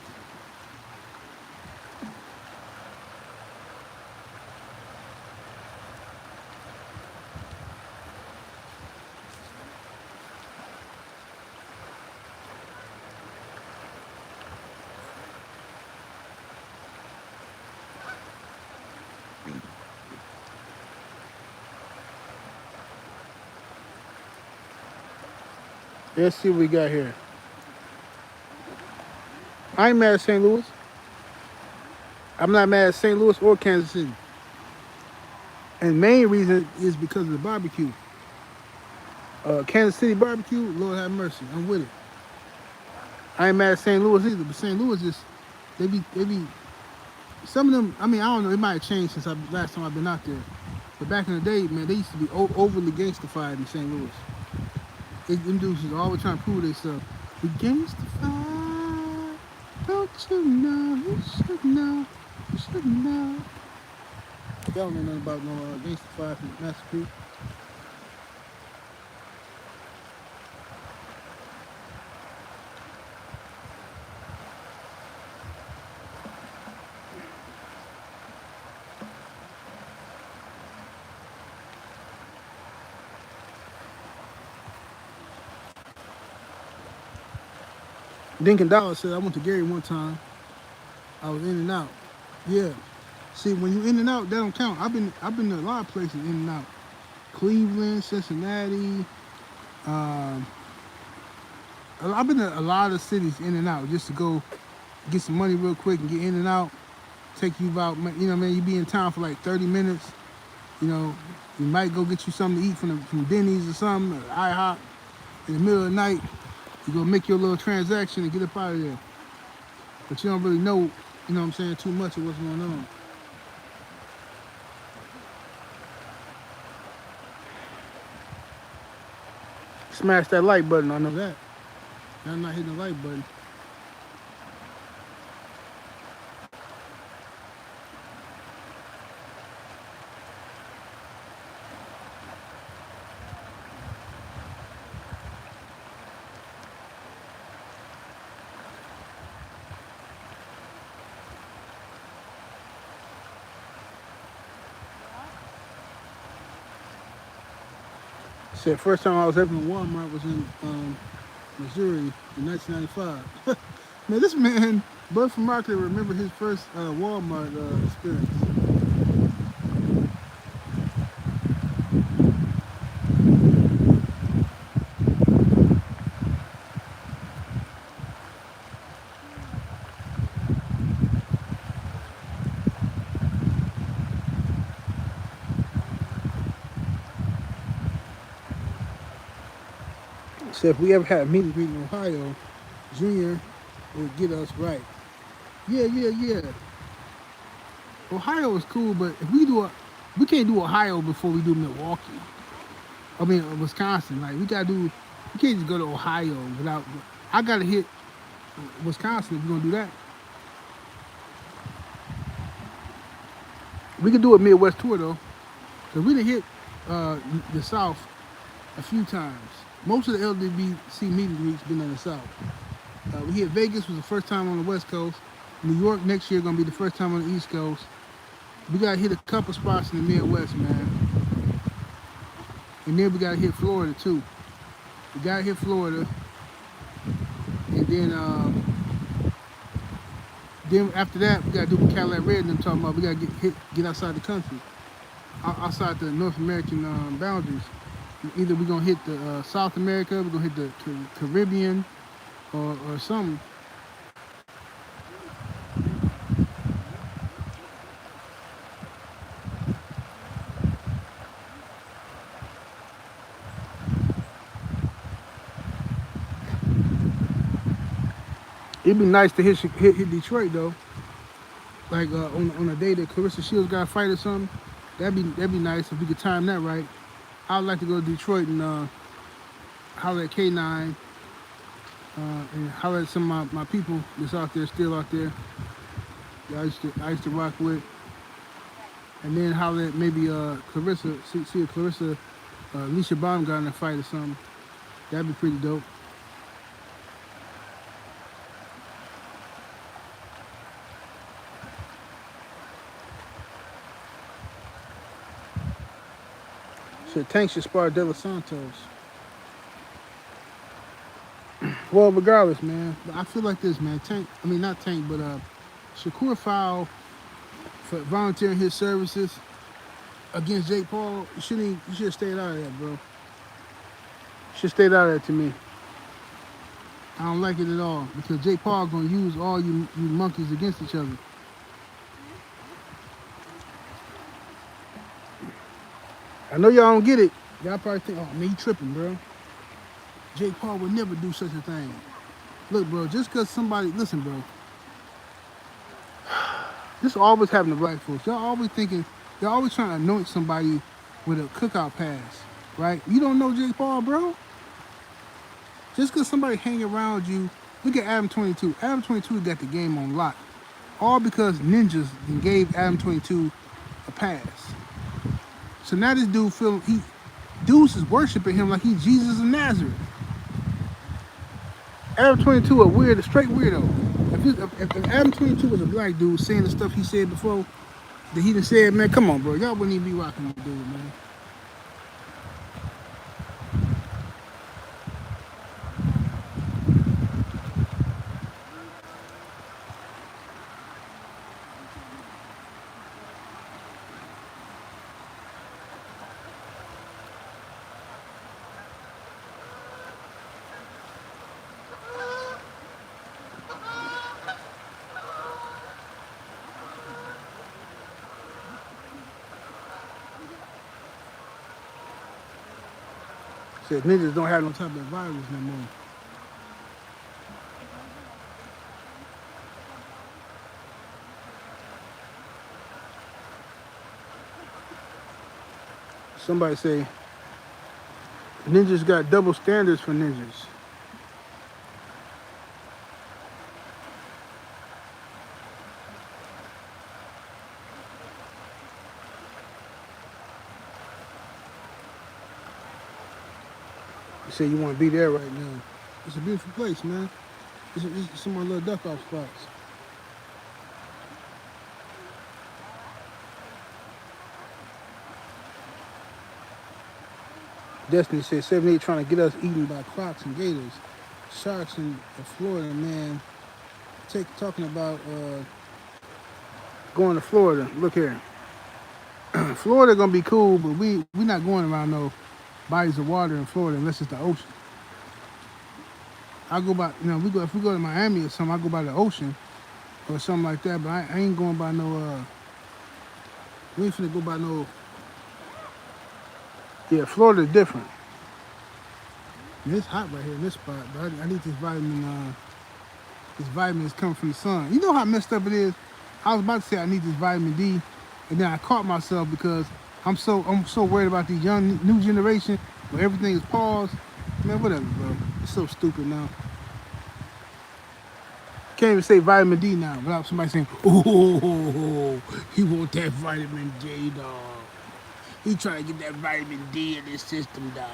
Let's see what we got here. I ain't mad at St. Louis. I'm not mad at St. Louis or Kansas City. And main reason is because of the barbecue. Kansas City barbecue, Lord have mercy, I'm with it. I ain't mad at St. Louis either, but St. Louis just, they be, some of them, I mean, I don't know, it might have changed since last time I've been out there. But back in the day, man, they used to be overly gangstified in St. Louis. Them dudes was always trying to prove themselves. We gangstified, don't you know, you should know, you should know. Y'all don't know nothing about no gangstified from Master P. Dinkin Dollar said, I went to Gary one time. I was in and out. Yeah. See, when you in and out, that don't count. I've been to a lot of places in and out. Cleveland, Cincinnati. I've been to a lot of cities in and out just to go get some money real quick and get in and out. Take you about, you know, man, you be in town for like 30 minutes. You know, you might go get you something to eat from Denny's or something, or IHOP. In the middle of the night, you go make your little transaction and get up out of there. But you don't really know, you know what I'm saying, too much of what's going on. Smash that like button, I know that. I'm not hitting the like button. Said first time I was ever in Walmart was in Missouri in 1995. Man, this man, Bud from Market, remember his first Walmart experience. So if we ever had a meet and greet in Ohio, Junior would get us right. Yeah. Ohio is cool, but if we can't do Ohio before we do Milwaukee. I mean Wisconsin. Like we can't just go to Ohio without. I gotta hit Wisconsin if we're gonna do that. We could do a Midwest tour though, cause we done hit the South a few times. Most of the ldbc meet and greets been in the South. We hit Vegas was the first time on the West Coast. New York next year gonna be the first time on the East Coast. We gotta hit a couple spots in the Midwest, man. And then we gotta hit Florida too. We gotta hit Florida. And then Then after that, we gotta do what Cadillac Red and them talking about. We gotta get outside the country, outside the North American boundaries. Either we're gonna hit the South America, we're gonna hit the Caribbean, or something. It'd be nice to hit Detroit though, like on a day that Clarissa Shields got a fight or something. That'd be nice if we could time that right. I'd like to go to Detroit and holler at K9 and holler at some of my people that's out there, still out there. That I used to rock with, and then holler at maybe Clarissa, see if Clarissa, Alicia Baum got in a fight or something. That'd be pretty dope. Shit, Tank should spar De Los Santos. Well, regardless, man. But I feel like this, man. Not Tank, but Shakur filed for volunteering his services against Jake Paul. You should have stayed out of that, bro. You should have stayed out of that to me. I don't like it at all because Jake Paul gonna use all you monkeys against each other. I know y'all don't get it. Y'all probably think, oh man, you tripping, bro. Jake Paul would never do such a thing. Look, bro, just because somebody, listen, bro. This always happened to black folks. Y'all always thinking, y'all always trying to anoint somebody with a cookout pass, right? You don't know Jake Paul, bro. Just because somebody hang around you, look at Adam 22. Adam 22 got the game on lock. All because ninjas gave Adam 22 a pass. So now this dude dudes is worshiping him like he's Jesus of Nazareth. Adam 22 a straight weirdo. If Adam 22 was a black dude saying the stuff he said before, that he done said, man, come on, bro. Y'all wouldn't even be rocking with dude, man. Said niggas don't have no type of virus no more. Somebody say ninjas got double standards for ninjas. You say you want to be there right now. It's a beautiful place, man. It's some of my little duck off spots. Destiny said 78 trying to get us eaten by crocs and gators. Sharks in Florida, man. Talking about going to Florida. Look here. Florida gonna be cool, but we not going around no bodies of water in Florida unless it's the ocean. I go by, if we go to Miami or something, I go by the ocean or something like that. But I ain't going by no. We ain't finna go by no. Yeah, Florida's different. And it's hot right here in this spot, but I need this vitamin. This vitamin is coming from the sun. You know how messed up it is? I was about to say I need this vitamin D, and then I caught myself because I'm so worried about these young new generation where everything is paused. Man, whatever, bro. It's so stupid now. Can't even say vitamin D now without somebody saying, "Oh, he want that vitamin D, dog. He trying to get that vitamin D in his system, dog."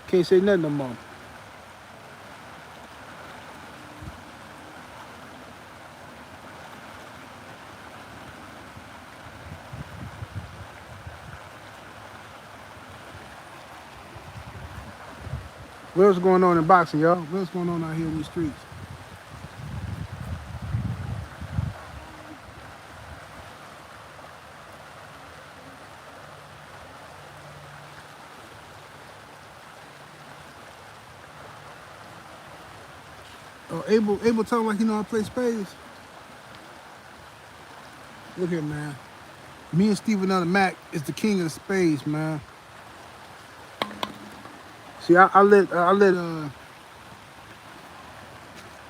Can't say nothing no more. What's going on in boxing, y'all? What's going on out here in these streets? Oh, Abel talking like he know how to play spades. Look here, man. Me and Steven on the Mac is the king of the spades, man. See, I been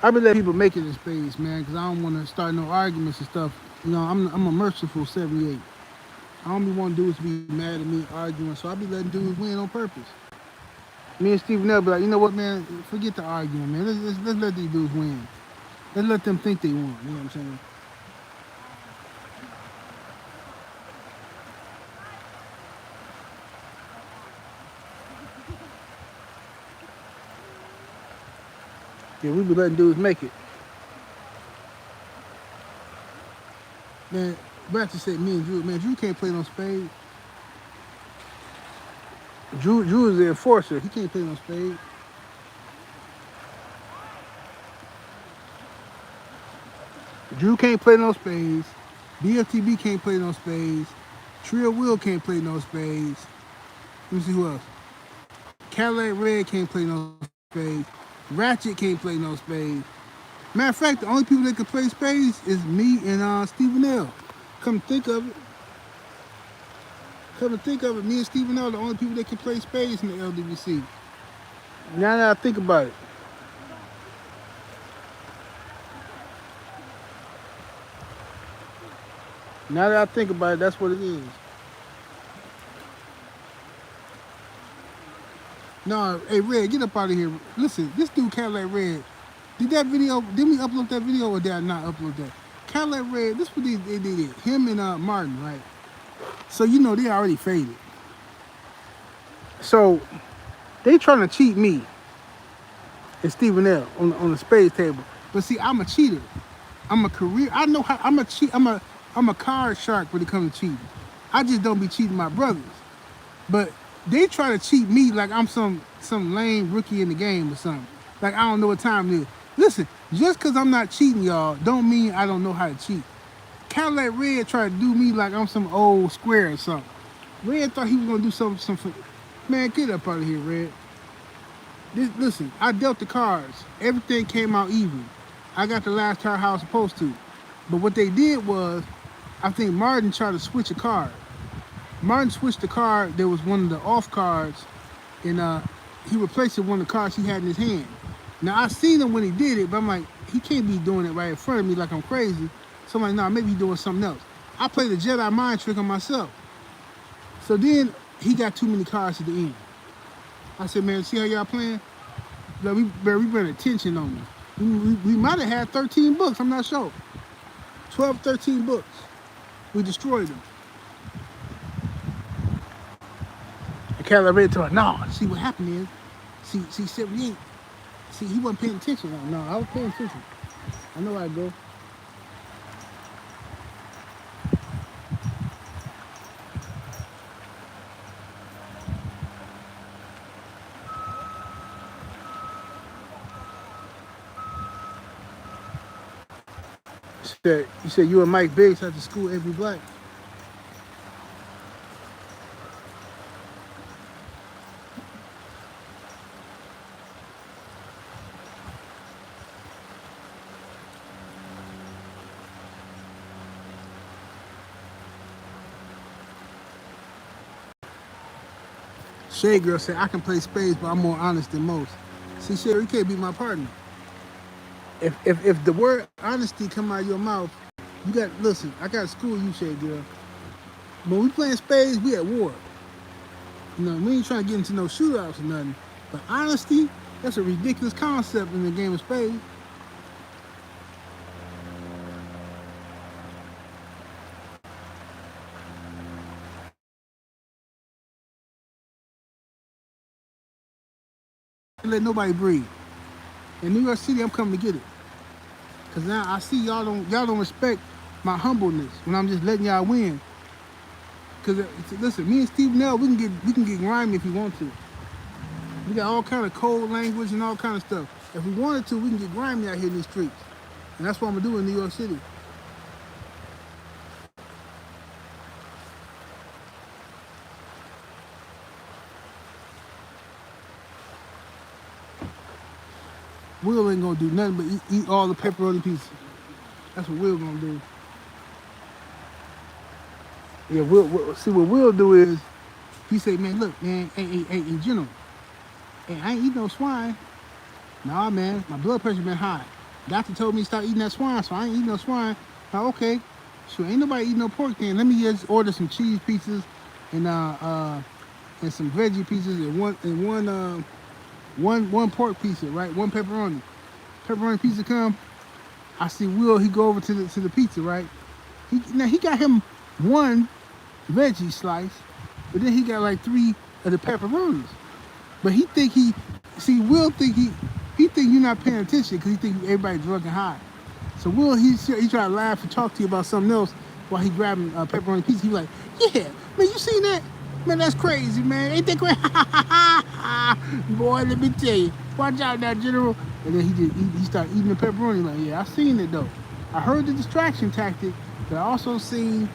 letting people make it in spades, man, because I don't want to start no arguments and stuff. You know, I'm a merciful 78. I don't be want dudes to be mad at me arguing, so I be letting dudes win on purpose. Me and Steven L be like, you know what, man? Forget the arguing, man. Let's let these dudes win. Let's let them think they won. You know what I'm saying? Yeah, we be letting dudes make it. Man, Bratcher said me and Drew, man, Drew can't play no spade. Drew is the enforcer. He can't play no spade. Drew can't play no spades. BFTB can't play no spades. Trio Will can't play no spades. Let me see who else. Cadillac Red can't play no spades. Ratchet can't play no spades. Matter of fact, the only people that can play spades is me and Steven L. Come to think of it, me and Steven L are the only people that can play spades in the ldbc. Now that I think about it. Now that I think about it, that's what it is. No, hey Red, get up out of here. Listen, this dude Cadillac Red, did we upload that video or did I not upload that? Cadillac Red, this what they did. Him and Martin, right? So you know they already faded. So they trying to cheat me and Steven L on the spades table. But see, I'm a cheater. I'm a career. I know how. I'm a cheat. I'm a card shark when it comes to cheating. I just don't be cheating my brothers. But they try to cheat me like I'm some lame rookie in the game or something. Like I don't know what time it is. Listen, just because I'm not cheating, y'all, don't mean I don't know how to cheat. Cadillac Red tried to do me like I'm some old square or something. Red thought he was gonna do something. Man, get up out of here, Red. Listen, I dealt the cards. Everything came out even. I got the last card how I was supposed to. But what they did was, I think Martin tried to switch a card. Martin switched the card. There was one of the off cards, and he replaced it with one of the cards he had in his hand. Now I seen him when he did it, but I'm like, he can't be doing it right in front of me like I'm crazy. So I'm like, nah, maybe he's doing something else. I played the Jedi mind trick on myself. So then he got too many cards at the end. I said, man, see how y'all playing? Like, we been attention on me. We might have had 13 books, I'm not sure. 12, 13 books. We destroyed them. And Cadillac Red told me, no, see what happened is, see 78. See, he wasn't paying attention. No, I was paying attention. I know I go. You said you and Mike Biggs had to school every black. Shade Girl said, I can play spades, but I'm more honest than most. See, Sherry, you can't be my partner. If the word honesty come out of your mouth, you got, listen, I got to school you, Shade Girl. When we playing spades, we at war. You know, we ain't trying to get into no shootouts or nothing. But honesty, that's a ridiculous concept in the game of spades. Let nobody breathe. In New York City, I'm coming to get it. Cause now I see y'all don't respect my humbleness when I'm just letting y'all win. Cause listen, me and Steven L, we can get grimy if we want to. We got all kind of code language and all kind of stuff. If we wanted to, we can get grimy out here in these streets. And that's what I'm gonna do in New York City. Will ain't gonna do nothing but eat all the pepperoni pizza. That's what Will gonna do. Yeah, Will see what Will do is he say, man, look, man, hey, in general, hey, I ain't eating no swine. Nah, man, my blood pressure been high. Doctor told me to stop eating that swine, so I ain't eating no swine. Now, okay, so ain't nobody eating no pork then. Let me just order some cheese pizzas and some veggie pizzas and one pork pizza, right? One pepperoni. Pepperoni pizza come. I see Will. He go over to the pizza, right? He got him one veggie slice, but then he got like 3 of the pepperonis. But Will think he think you're not paying attention because he think everybody drunk and high. So Will, he try to laugh and talk to you about something else while he grabbing pepperoni pizza. He like, yeah, man, you seen that? Man, that's crazy, man. Ain't that crazy? Boy, let me tell you. Watch out now, General. And then he started eating the pepperoni. Like, yeah, I seen it though. I heard the distraction tactic, but I also seen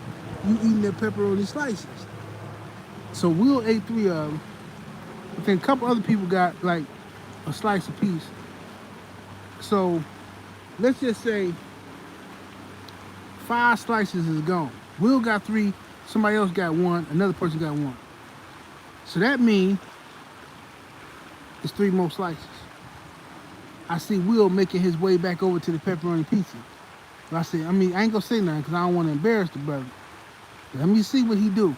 you eating the pepperoni slices. So Will ate 3 of them. But then a couple other people got like a slice apiece. So let's just say 5 slices is gone. Will got 3, somebody else got 1, another person got 1. So that means it's 3 more slices. I see Will making his way back over to the pepperoni pizza. But I ain't gonna say nothing because I don't want to embarrass the brother. Let me see what he do.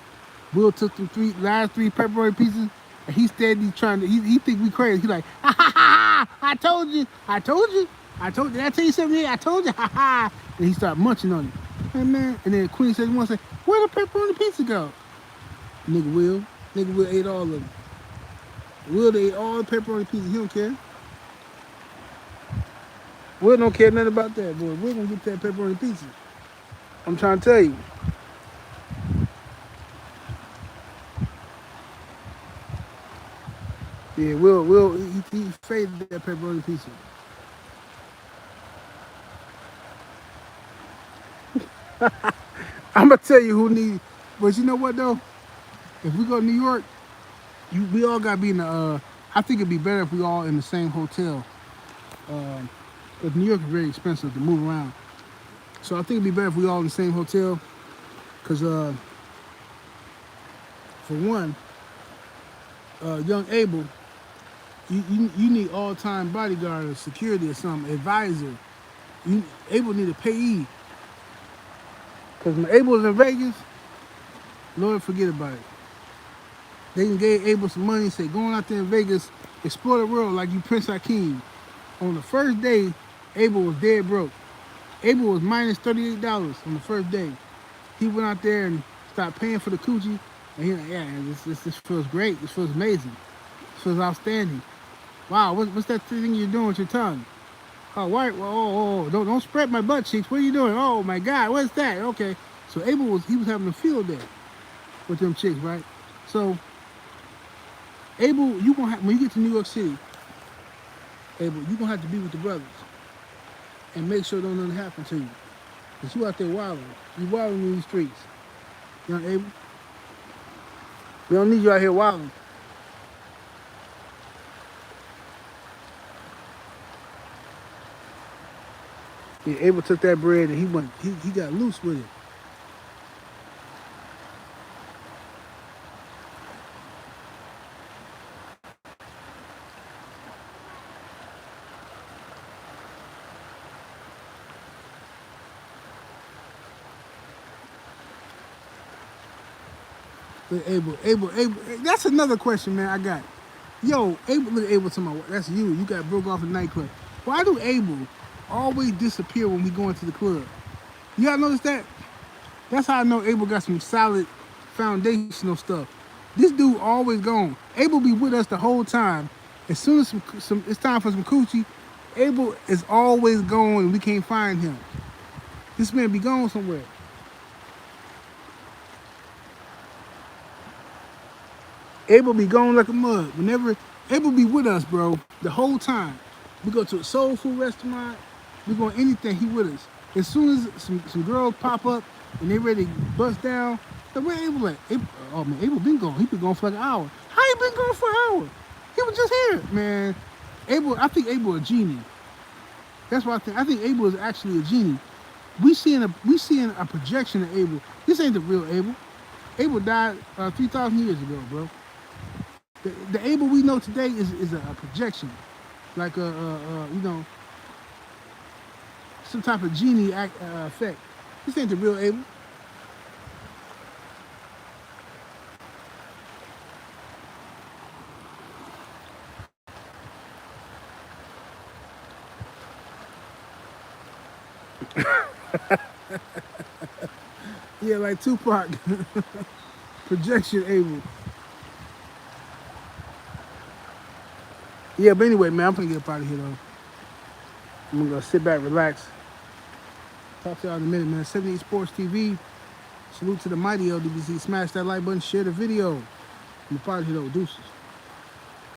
Will took the last 3 pepperoni pizzas. And he steady trying to, he think we crazy. He like, ha ha ha, I told you. Did I tell you something here? I told you, ha ha. And he start munching on it. Hey man, and then Queen said, where the pepperoni pizza go? Nigga Will ate all of them. Will ate all the pepperoni pizza, he don't care. Will don't care nothing about that, boy. Will gonna get that pepperoni pizza. I'm trying to tell you. Yeah, Will he faded that pepperoni pizza. I'm gonna tell you who needs, but you know what though? If we go to New York, we all gotta be in the. I think it'd be better if we all in the same hotel. Because New York is very expensive to move around, so I think it'd be better if we all in the same hotel. Because for one, young Abel. You need all-time bodyguard or security or something, advisor. Abel need a payee. Because when Abel was in Vegas, Lord, forget about it. They gave Abel some money and said, going out there in Vegas, explore the world like you Prince Hakeem. On the first day, Abel was dead broke. Abel was minus $38 on the first day. He went out there and started paying for the coochie. And he like, yeah, this feels great. This feels amazing. This feels outstanding. Wow, what's that thing you're doing with your tongue? Oh, what? Oh, don't spread my butt cheeks. What are you doing? Oh my God, what's that? Okay, so Abel was having a field day with them chicks, right? So Abel, when you get to New York City, Abel, you gonna have to be with the brothers and make sure don't nothing happen to you. Cause you out there wilding. You wilding in these streets. Young Abel, we don't need you out here wilding. Yeah, Abel took that bread and he got loose with it. Look, Abel, that's another question, man, I got. Yo, Abel, look, Abel to my, that's you. You got broke off a nightclub. Why do Abel always disappear when we go into the club? You gotta notice that? That's how I know Abel got some solid foundational stuff. This dude always gone. Abel be with us the whole time. As soon as it's time for some coochie, Abel is always gone and we can't find him. This man be gone somewhere. Abel be gone like a mug. Whenever Abel be with us, bro, the whole time. We go to a soul food restaurant. We go anything. He with us. As soon as some girls pop up and they ready to bust down, like, where Abel at? Oh man, Abel been gone. He been gone for like an hour. How he been gone for an hour? He was just here, man. Abel, I think Abel a genie. That's why I think Abel is actually a genie. We seeing a projection of Abel. This ain't the real Abel. Abel died 3,000 years ago, bro. The Abel we know today is a projection, like you know, some type of genie effect. This ain't the real Abel. Yeah, like Tupac. Projection Abel. Yeah, but anyway, man, I'm gonna get up out of here though. I'm gonna sit back, relax. Talk to y'all in a minute, man. 78 Sports TV. Salute to the mighty ldbc. Smash that like button, share the video. I'm up out of here though. Deuces.